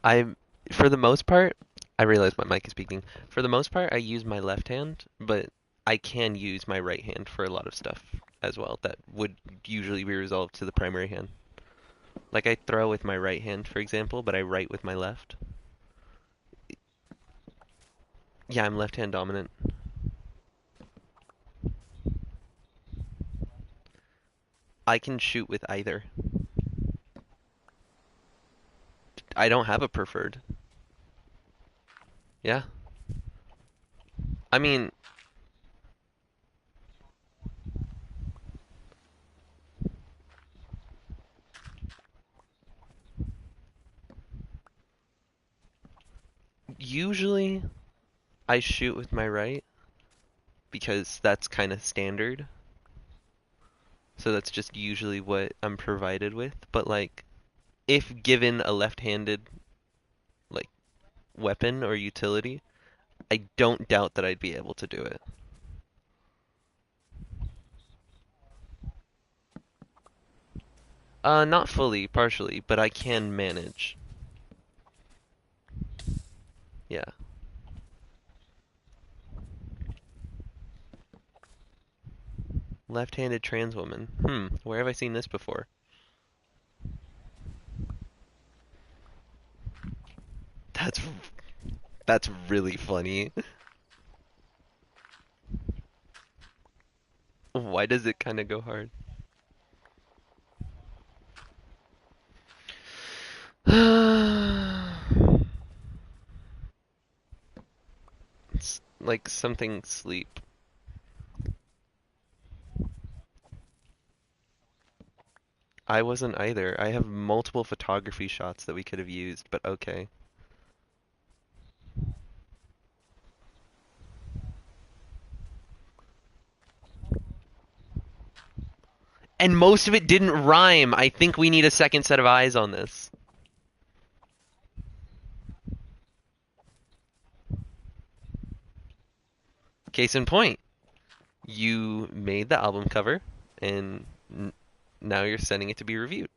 I, for the most part, I realize my mic is speaking. For the most part, I use my left hand, but I can use my right hand for a lot of stuff as well that would usually be resolved to the primary hand. Like I throw with my right hand, for example, but I write with my left. Yeah, I'm left hand dominant. I can shoot with either. I don't have a preferred. Yeah. I mean, usually I shoot with my right because that's kind of standard. so that's just usually what I'm provided with. But like, if given a left-handed like weapon or utility, I don't doubt that I'd be able to do it. Not fully, partially, but I can manage. Yeah. Left-handed trans woman. Where have I seen this before? That's that's really funny. Why does it kind of go hard? It's like something sleep. I wasn't either. I have multiple photography shots that we could have used, but okay. And most of it didn't rhyme. I think we need a second set of eyes on this. Case in point, you made the album cover, and now you're sending it to be reviewed.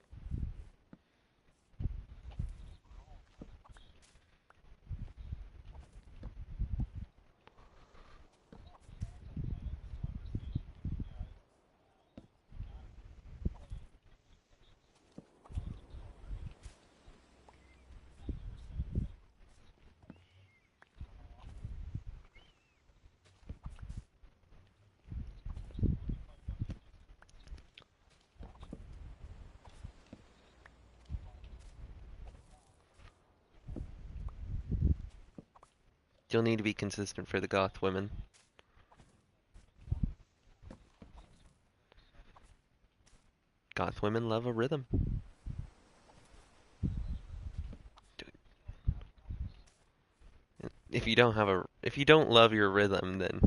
You'll need to be consistent for the goth women. Goth women love a rhythm. If you don't love your rhythm, then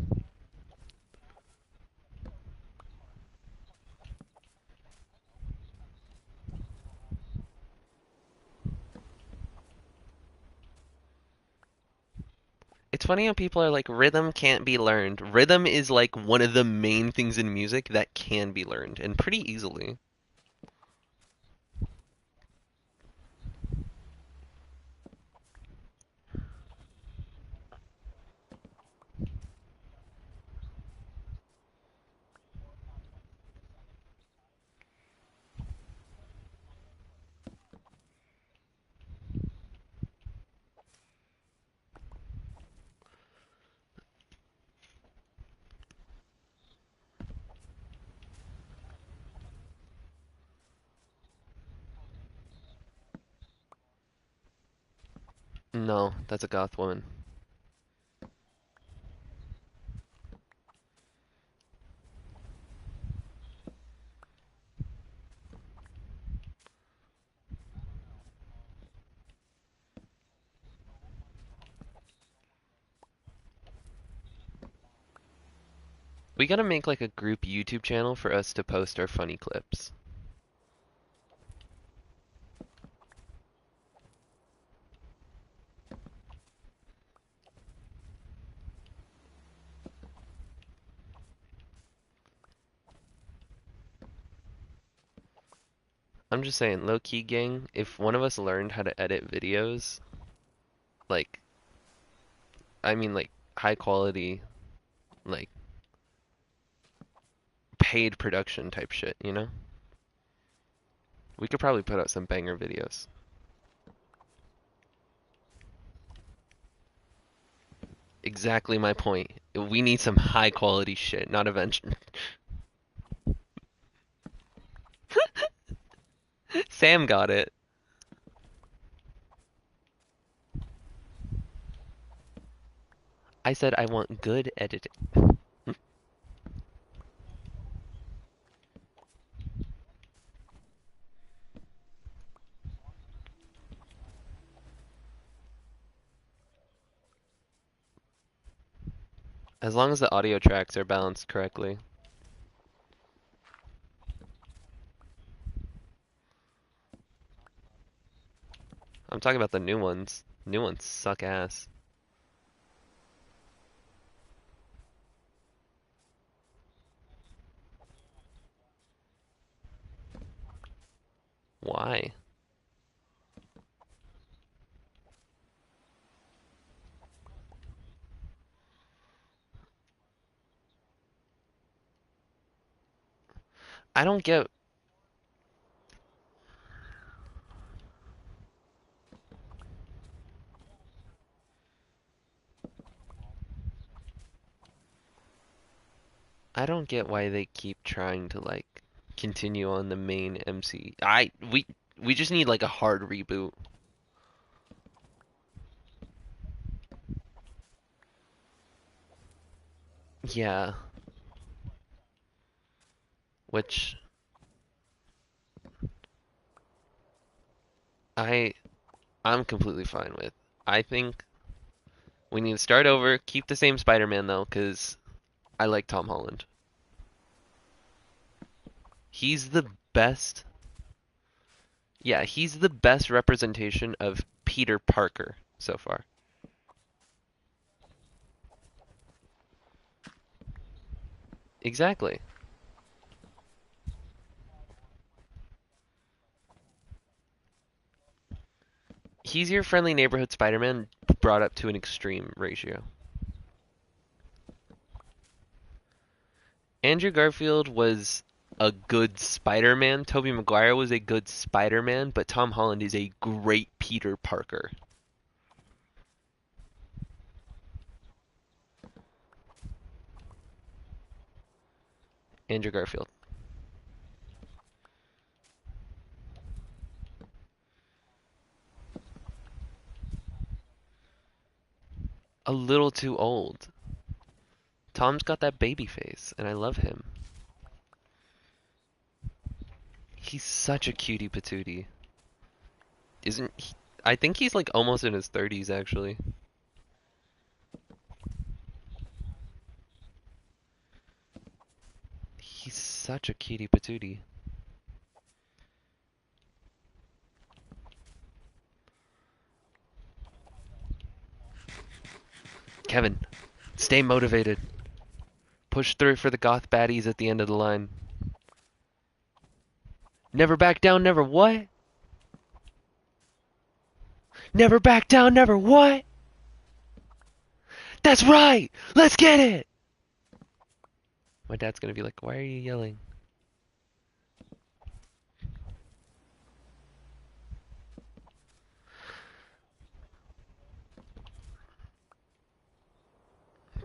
it's funny how people are like, rhythm can't be learned. Rhythm is like one of the main things in music that can be learned, and pretty easily. No, that's a goth woman. We gotta make like a group YouTube channel for us to post our funny clips. I'm just saying, low key gang, if one of us learned how to edit videos, like, I mean like high quality, like paid production type shit, you know? We could probably put out some banger videos. Exactly my point. We need some high quality shit, not Avenger. Sam got it. I said I want good editing. As long as the audio tracks are balanced correctly. I'm talking about the new ones. New ones suck ass. Why? I don't get. I don't get why they keep trying to like continue on the main MC. We just need like a hard reboot. Yeah, which I I'm completely fine with. I think we need to start over, keep the same Spider-Man though, 'cause I like Tom Holland. He's the best. Yeah, he's the best representation of Peter Parker so far. Exactly. He's your friendly neighborhood Spider-Man brought up to an extreme ratio. Andrew Garfield was a good Spider-Man. Tobey Maguire was a good Spider-Man, but Tom Holland is a great Peter Parker. Andrew Garfield. A little too old. Tom's got that baby face, and I love him. He's such a cutie patootie. Isn't he? I think he's like almost in his 30s actually. He's such a cutie patootie. Kevin, stay motivated. Push through for the goth baddies at the end of the line. Never back down, never what? Never back down, never what? That's right! Let's get it! My dad's gonna be like, why are you yelling?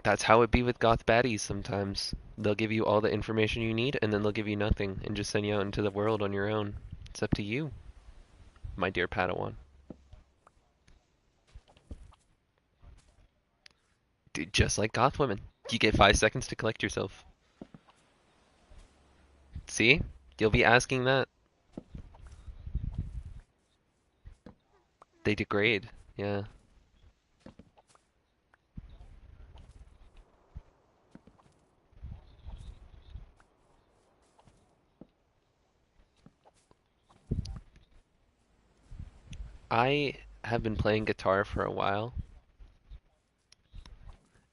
That's how it be with goth baddies sometimes. They'll give you all the information you need, and then they'll give you nothing, and just send you out into the world on your own. It's up to you, my dear Padawan. Dude, just like goth women. You get 5 seconds to collect yourself. See? You'll be asking that. They degrade. Yeah. I have been playing guitar for a while,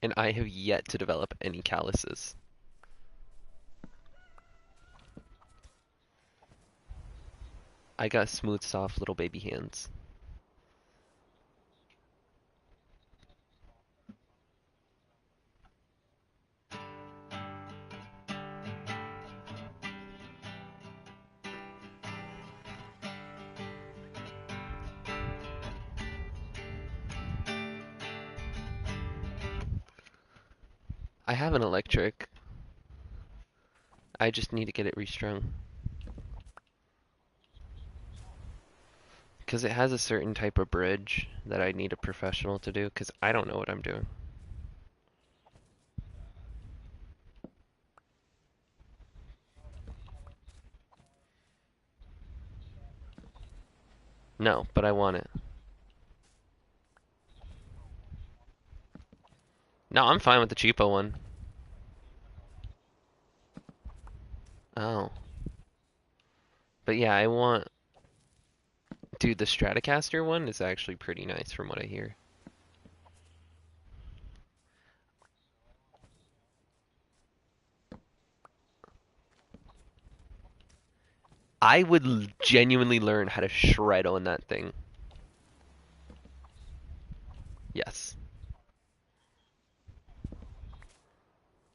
and I have yet to develop any calluses. I got smooth, soft little baby hands. I have an electric. I just need to get it restrung. Because it has a certain type of bridge that I need a professional to do, because I don't know what I'm doing. No, but I want it. No, I'm fine with the cheapo one. Oh. But yeah, I want... Dude, the Stratocaster one is actually pretty nice from what I hear. I would genuinely learn how to shred on that thing. Yes.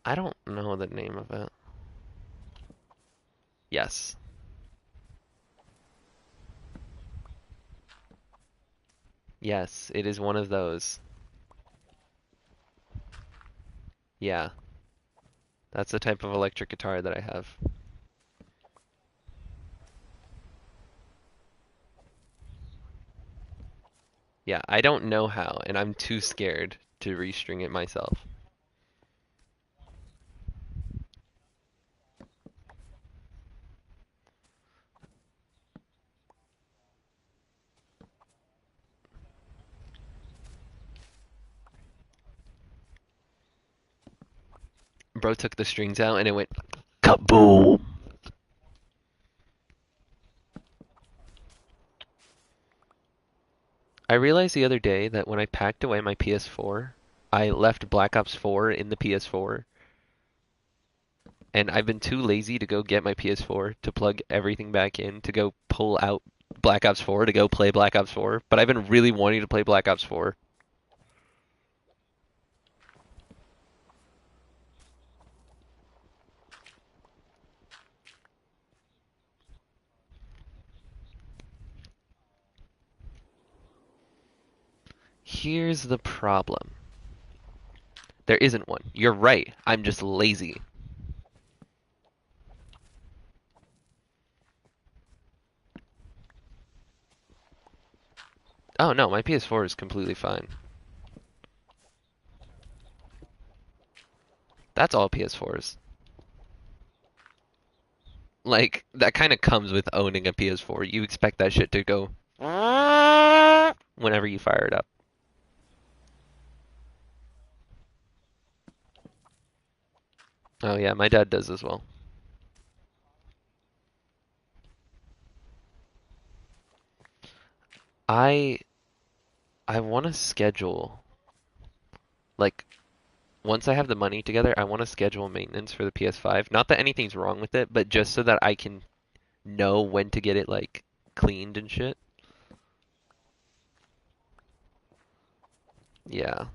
I don't know the name of it. Yes. Yes, it is one of those. Yeah. That's the type of electric guitar that I have. Yeah, I don't know how, and I'm too scared to restring it myself. Bro took the strings out and it went kaboom. I realized the other day that when I packed away my PS4, I left Black Ops 4 in the PS4, and I've been too lazy to go get my PS4 to plug everything back in to go pull out Black Ops 4 to go play Black Ops 4, but I've been really wanting to play Black Ops 4. Here's the problem. There isn't one. You're right. I'm just lazy. Oh no, my PS4 is completely fine. That's all PS4s. Like, that kind of comes with owning a PS4. You expect that shit to go whenever you fire it up. Oh yeah, my dad does as well. I I want to schedule, like, once I have the money together, I want to schedule maintenance for the PS5. Not that anything's wrong with it, but just so that I can know when to get it, like, cleaned and shit. Yeah.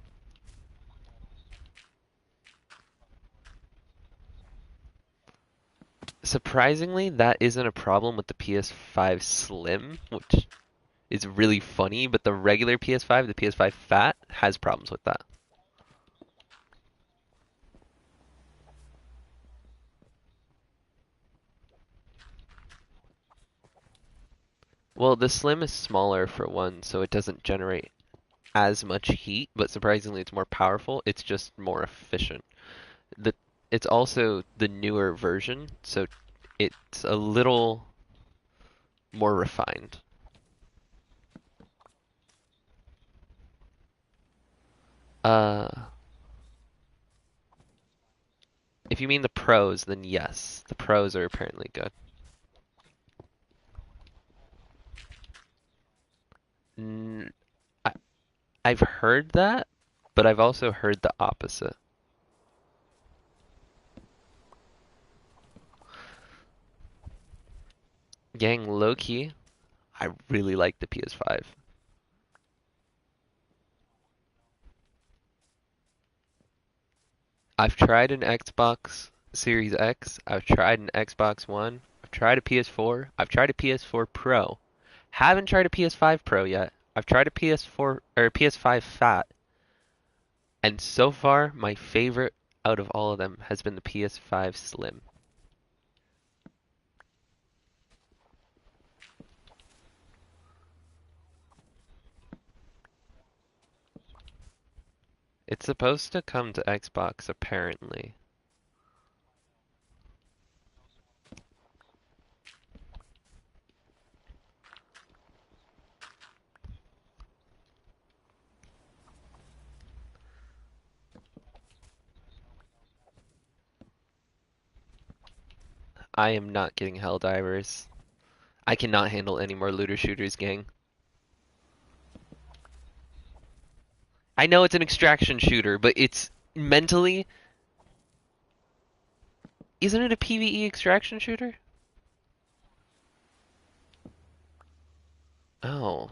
Surprisingly, that isn't a problem with the PS5 Slim, which is really funny, but the regular PS5, the PS5 Fat, has problems with that. Well, the Slim is smaller for one, so it doesn't generate as much heat, but surprisingly it's more powerful. It's just more efficient. The It's also the newer version, so it's a little more refined. Uh, if you mean the pros, then yes, the pros are apparently good. N I, I've heard that, but I've also heard the opposite. Gang, low key, I really like the PS5. I've tried an Xbox Series X, I've tried an Xbox One, I've tried a PS4, I've tried a PS4 Pro. Haven't tried a PS5 Pro yet. I've tried a PS4 or a PS5 Fat, and so far my favorite out of all of them has been the PS5 Slim. It's supposed to come to Xbox apparently. I am not getting Helldivers. I cannot handle any more looter shooters, gang. I know it's an extraction shooter, but it's mentally, isn't it a PvE extraction shooter? Oh.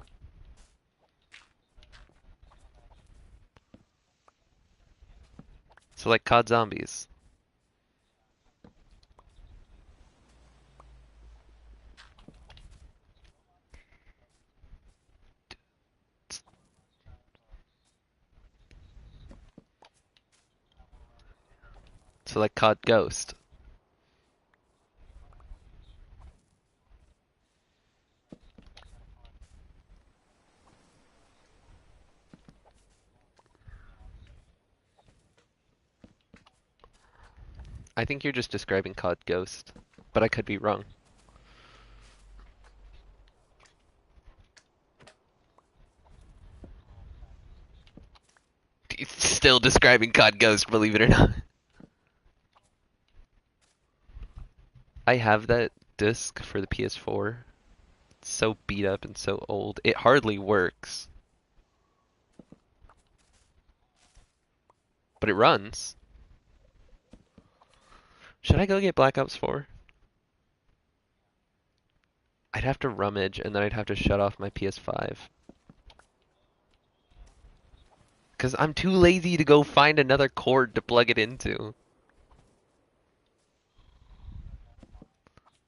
So like COD Zombies. So like COD Ghost. I think you're just describing COD Ghost, but I could be wrong. It's still describing COD Ghost, believe it or not. I have that disc for the PS4. It's so beat up and so old. It hardly works. But it runs. Should I go get Black Ops 4? I'd have to rummage and then I'd have to shut off my PS5. Because I'm too lazy to go find another cord to plug it into.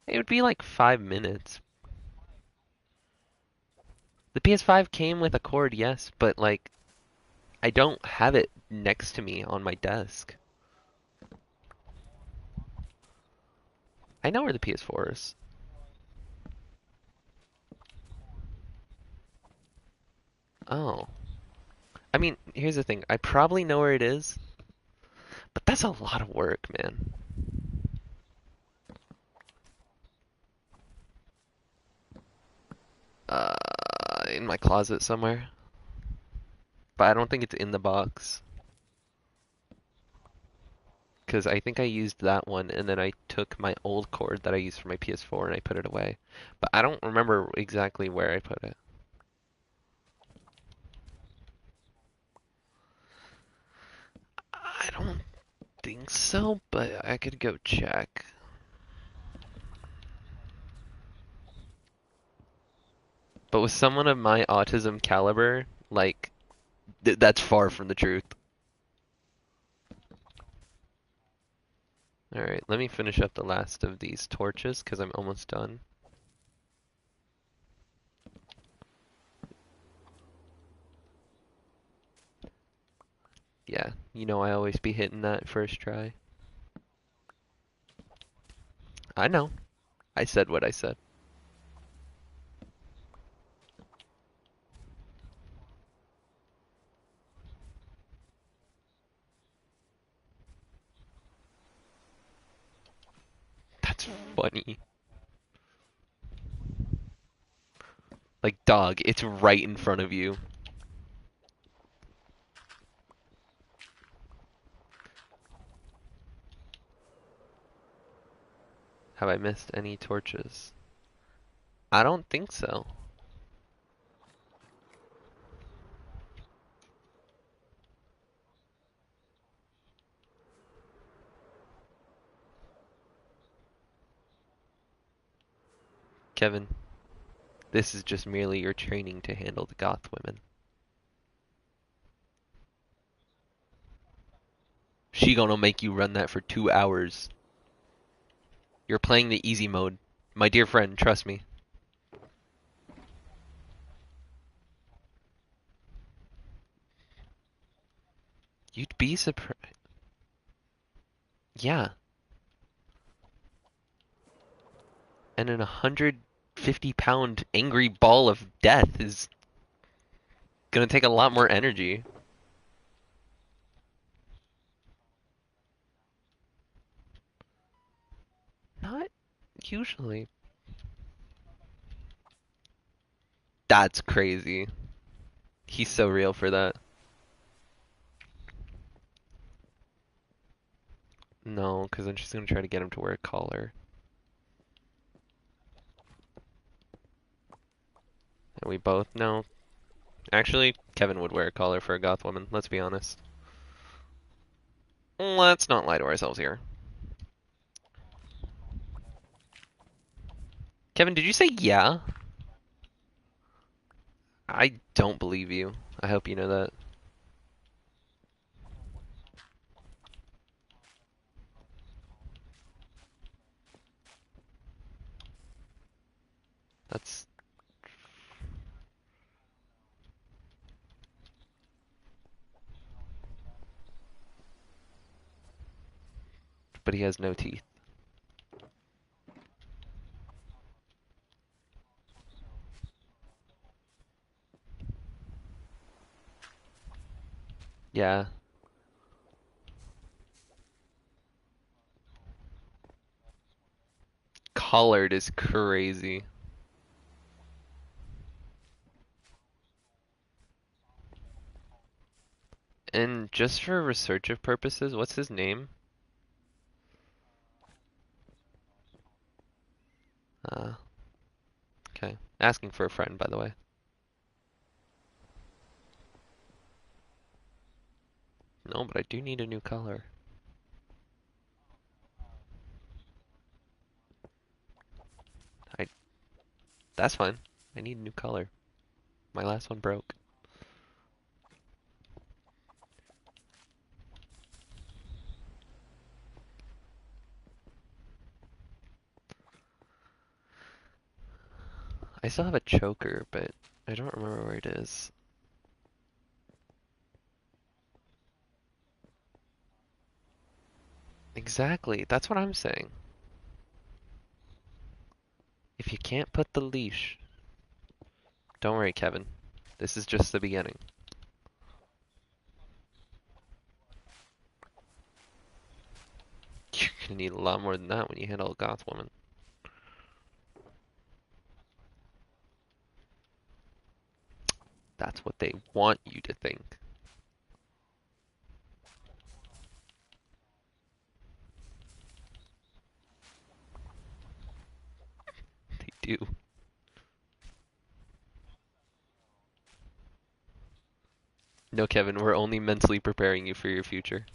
It would be like 5 minutes. The PS5 came with a cord, yes, but like, I don't have it next to me on my desk. I know where the PS4 is. Oh. I mean, here's the thing. I probably know where it is, but that's a lot of work, man. In my closet somewhere. But I don't think it's in the box. Because I think I used that one, and then I took my old cord that I used for my PS4 and I put it away. But I don't remember exactly where I put it. I don't think so, but I could go check. But with someone of my autism caliber, like, that's far from the truth. Alright, let me finish up the last of these torches, because I'm almost done. Yeah, you know I always be hitting that first try. I know. I said what I said. That's funny. Like, dog, it's right in front of you. Have I missed any torches? I don't think so. Kevin, this is just merely your training to handle the goth women. She gonna make you run that for 2 hours. You're playing the easy mode. My dear friend, trust me. You'd be surprised. Yeah. And an 150-pound angry ball of death is gonna take a lot more energy. Not usually. That's crazy. He's so real for that. No, because then she's gonna try to get him to wear a collar. And we both know. Actually, Kevin would wear a collar for a goth woman, let's be honest. Let's not lie to ourselves here. Kevin, did you say yeah? I don't believe you. I hope you know that. That's... But he has no teeth. Yeah. Collared is crazy. And just for research purposes, what's his name? Okay. Asking for a friend, by the way. No, but I do need a new color. That's fine. I need a new color. My last one broke. I still have a choker, but I don't remember where it is. Exactly, that's what I'm saying. If you can't put the leash... Don't worry, Kevin. This is just the beginning. You're gonna need a lot more than that when you handle a goth woman. That's what they want you to think. They do. No, Kevin, we're only mentally preparing you for your future.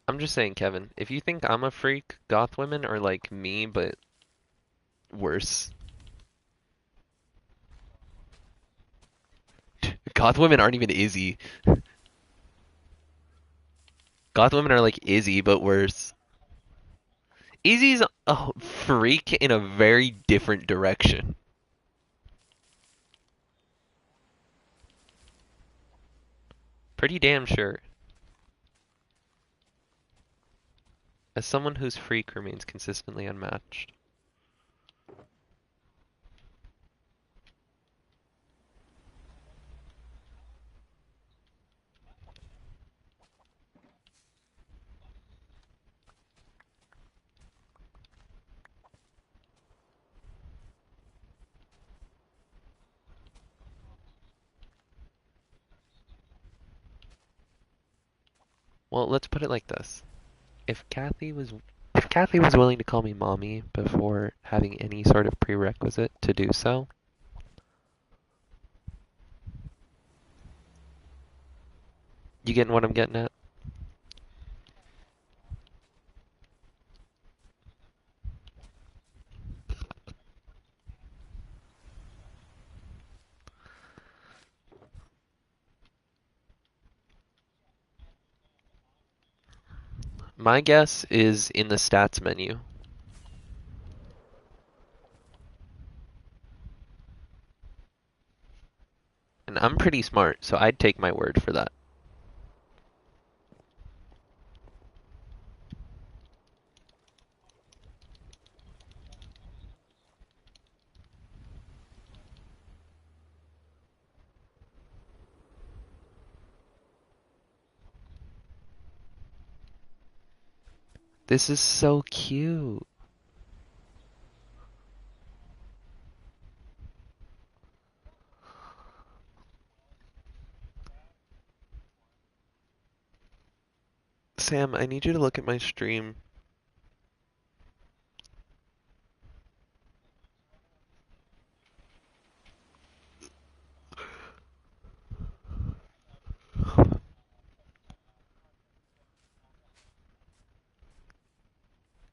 I'm just saying, Kevin, if you think I'm a freak, goth women are like me, but worse. Goth women aren't even Izzy. Goth women are like Izzy, but worse. Izzy's a freak in a very different direction. Pretty damn sure. As someone whose freak remains consistently unmatched. Well, let's put it like this. If Kathy was willing to call me mommy before having any sort of prerequisite to do so, you getting what I'm getting at? My guess is in the stats menu. And I'm pretty smart, so I'd take my word for that. This is so cute. Sam, I need you to look at my stream.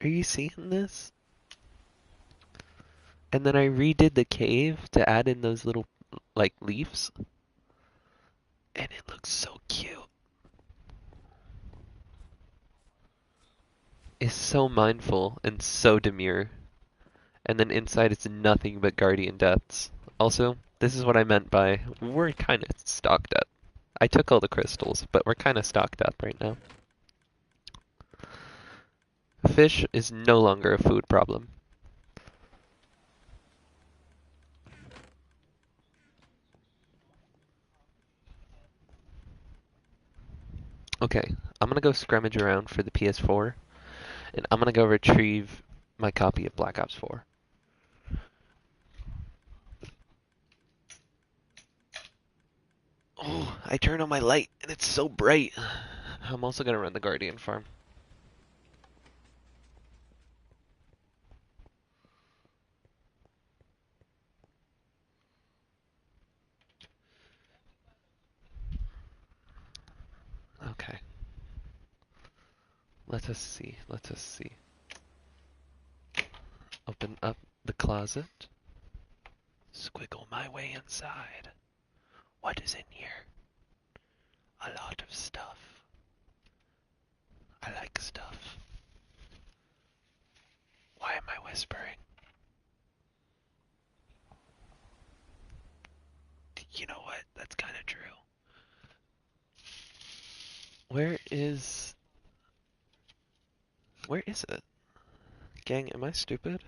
Are you seeing this? And then I redid the cave to add in those little, like, leaves. And it looks so cute. It's so mindful and so demure. And then inside it's nothing but guardian depths. Also, this is what I meant by we're kind of stocked up. I took all the crystals, but we're kind of stocked up right now. Fish is no longer a food problem. Okay, I'm gonna go scrummage around for the PS4, and I'm gonna go retrieve my copy of Black Ops 4. Oh, I turned on my light, and it's so bright. I'm also gonna run the Guardian farm. Okay. Let us see. Let us see. Open up the closet. Squiggle my way inside. What is in here? A lot of stuff. I like stuff. Why am I whispering? You know what? That's kind of true. Where is it? Gang, am I stupid?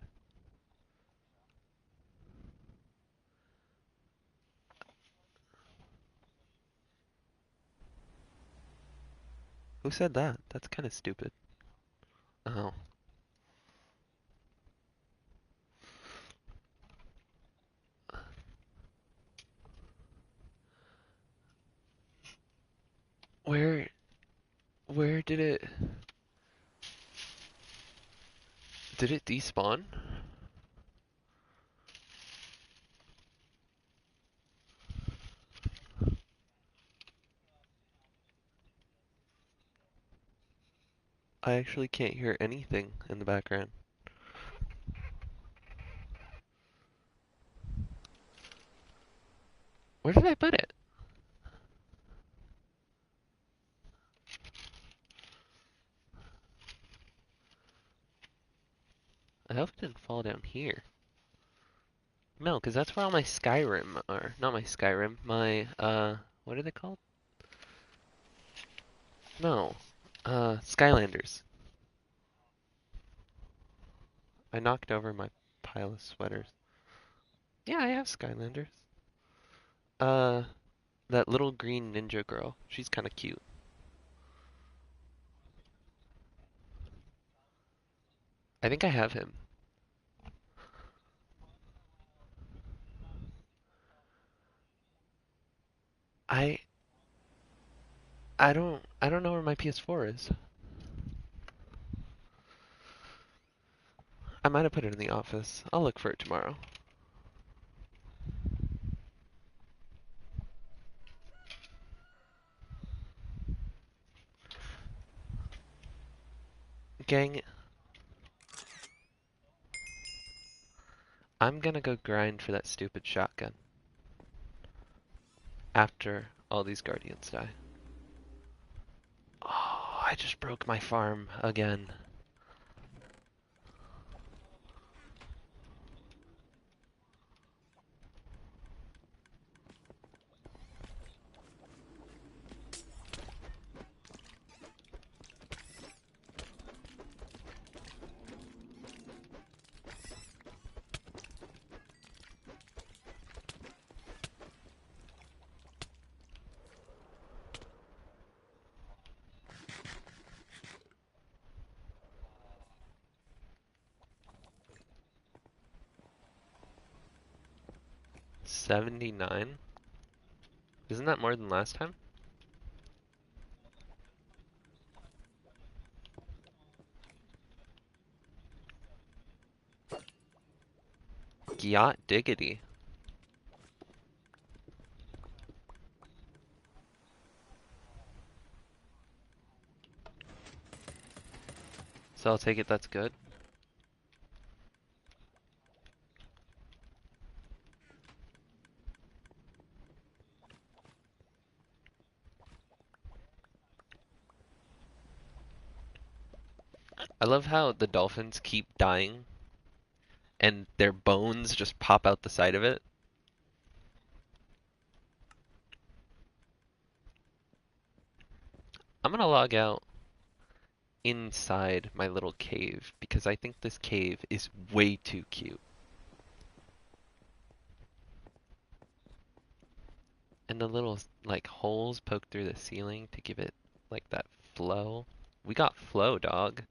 Who said that? That's kind of stupid. Oh. Where did it despawn? I actually can't hear anything in the background. Where did I put it? I hope it didn't fall down here. No, because that's where all my Skyrim are. Not my Skyrim, my, what are they called? No, Skylanders. I knocked over my pile of sweaters. Yeah, I have Skylanders. Uh, that little green ninja girl. She's kind of cute. I think I have him. I I don't know where my PS4 is. I might have put it in the office. I'll look for it tomorrow. Gang, I'm gonna go grind for that stupid shotgun. After all these guardians die. Oh, I just broke my farm again. $79? Isn't that more than last time? Yacht diggity. So I'll take it that's good. I love how the dolphins keep dying and their bones just pop out the side of it. I'm gonna log out inside my little cave because I think this cave is way too cute. And the little like holes poked through the ceiling to give it like that flow. We got flow, dog.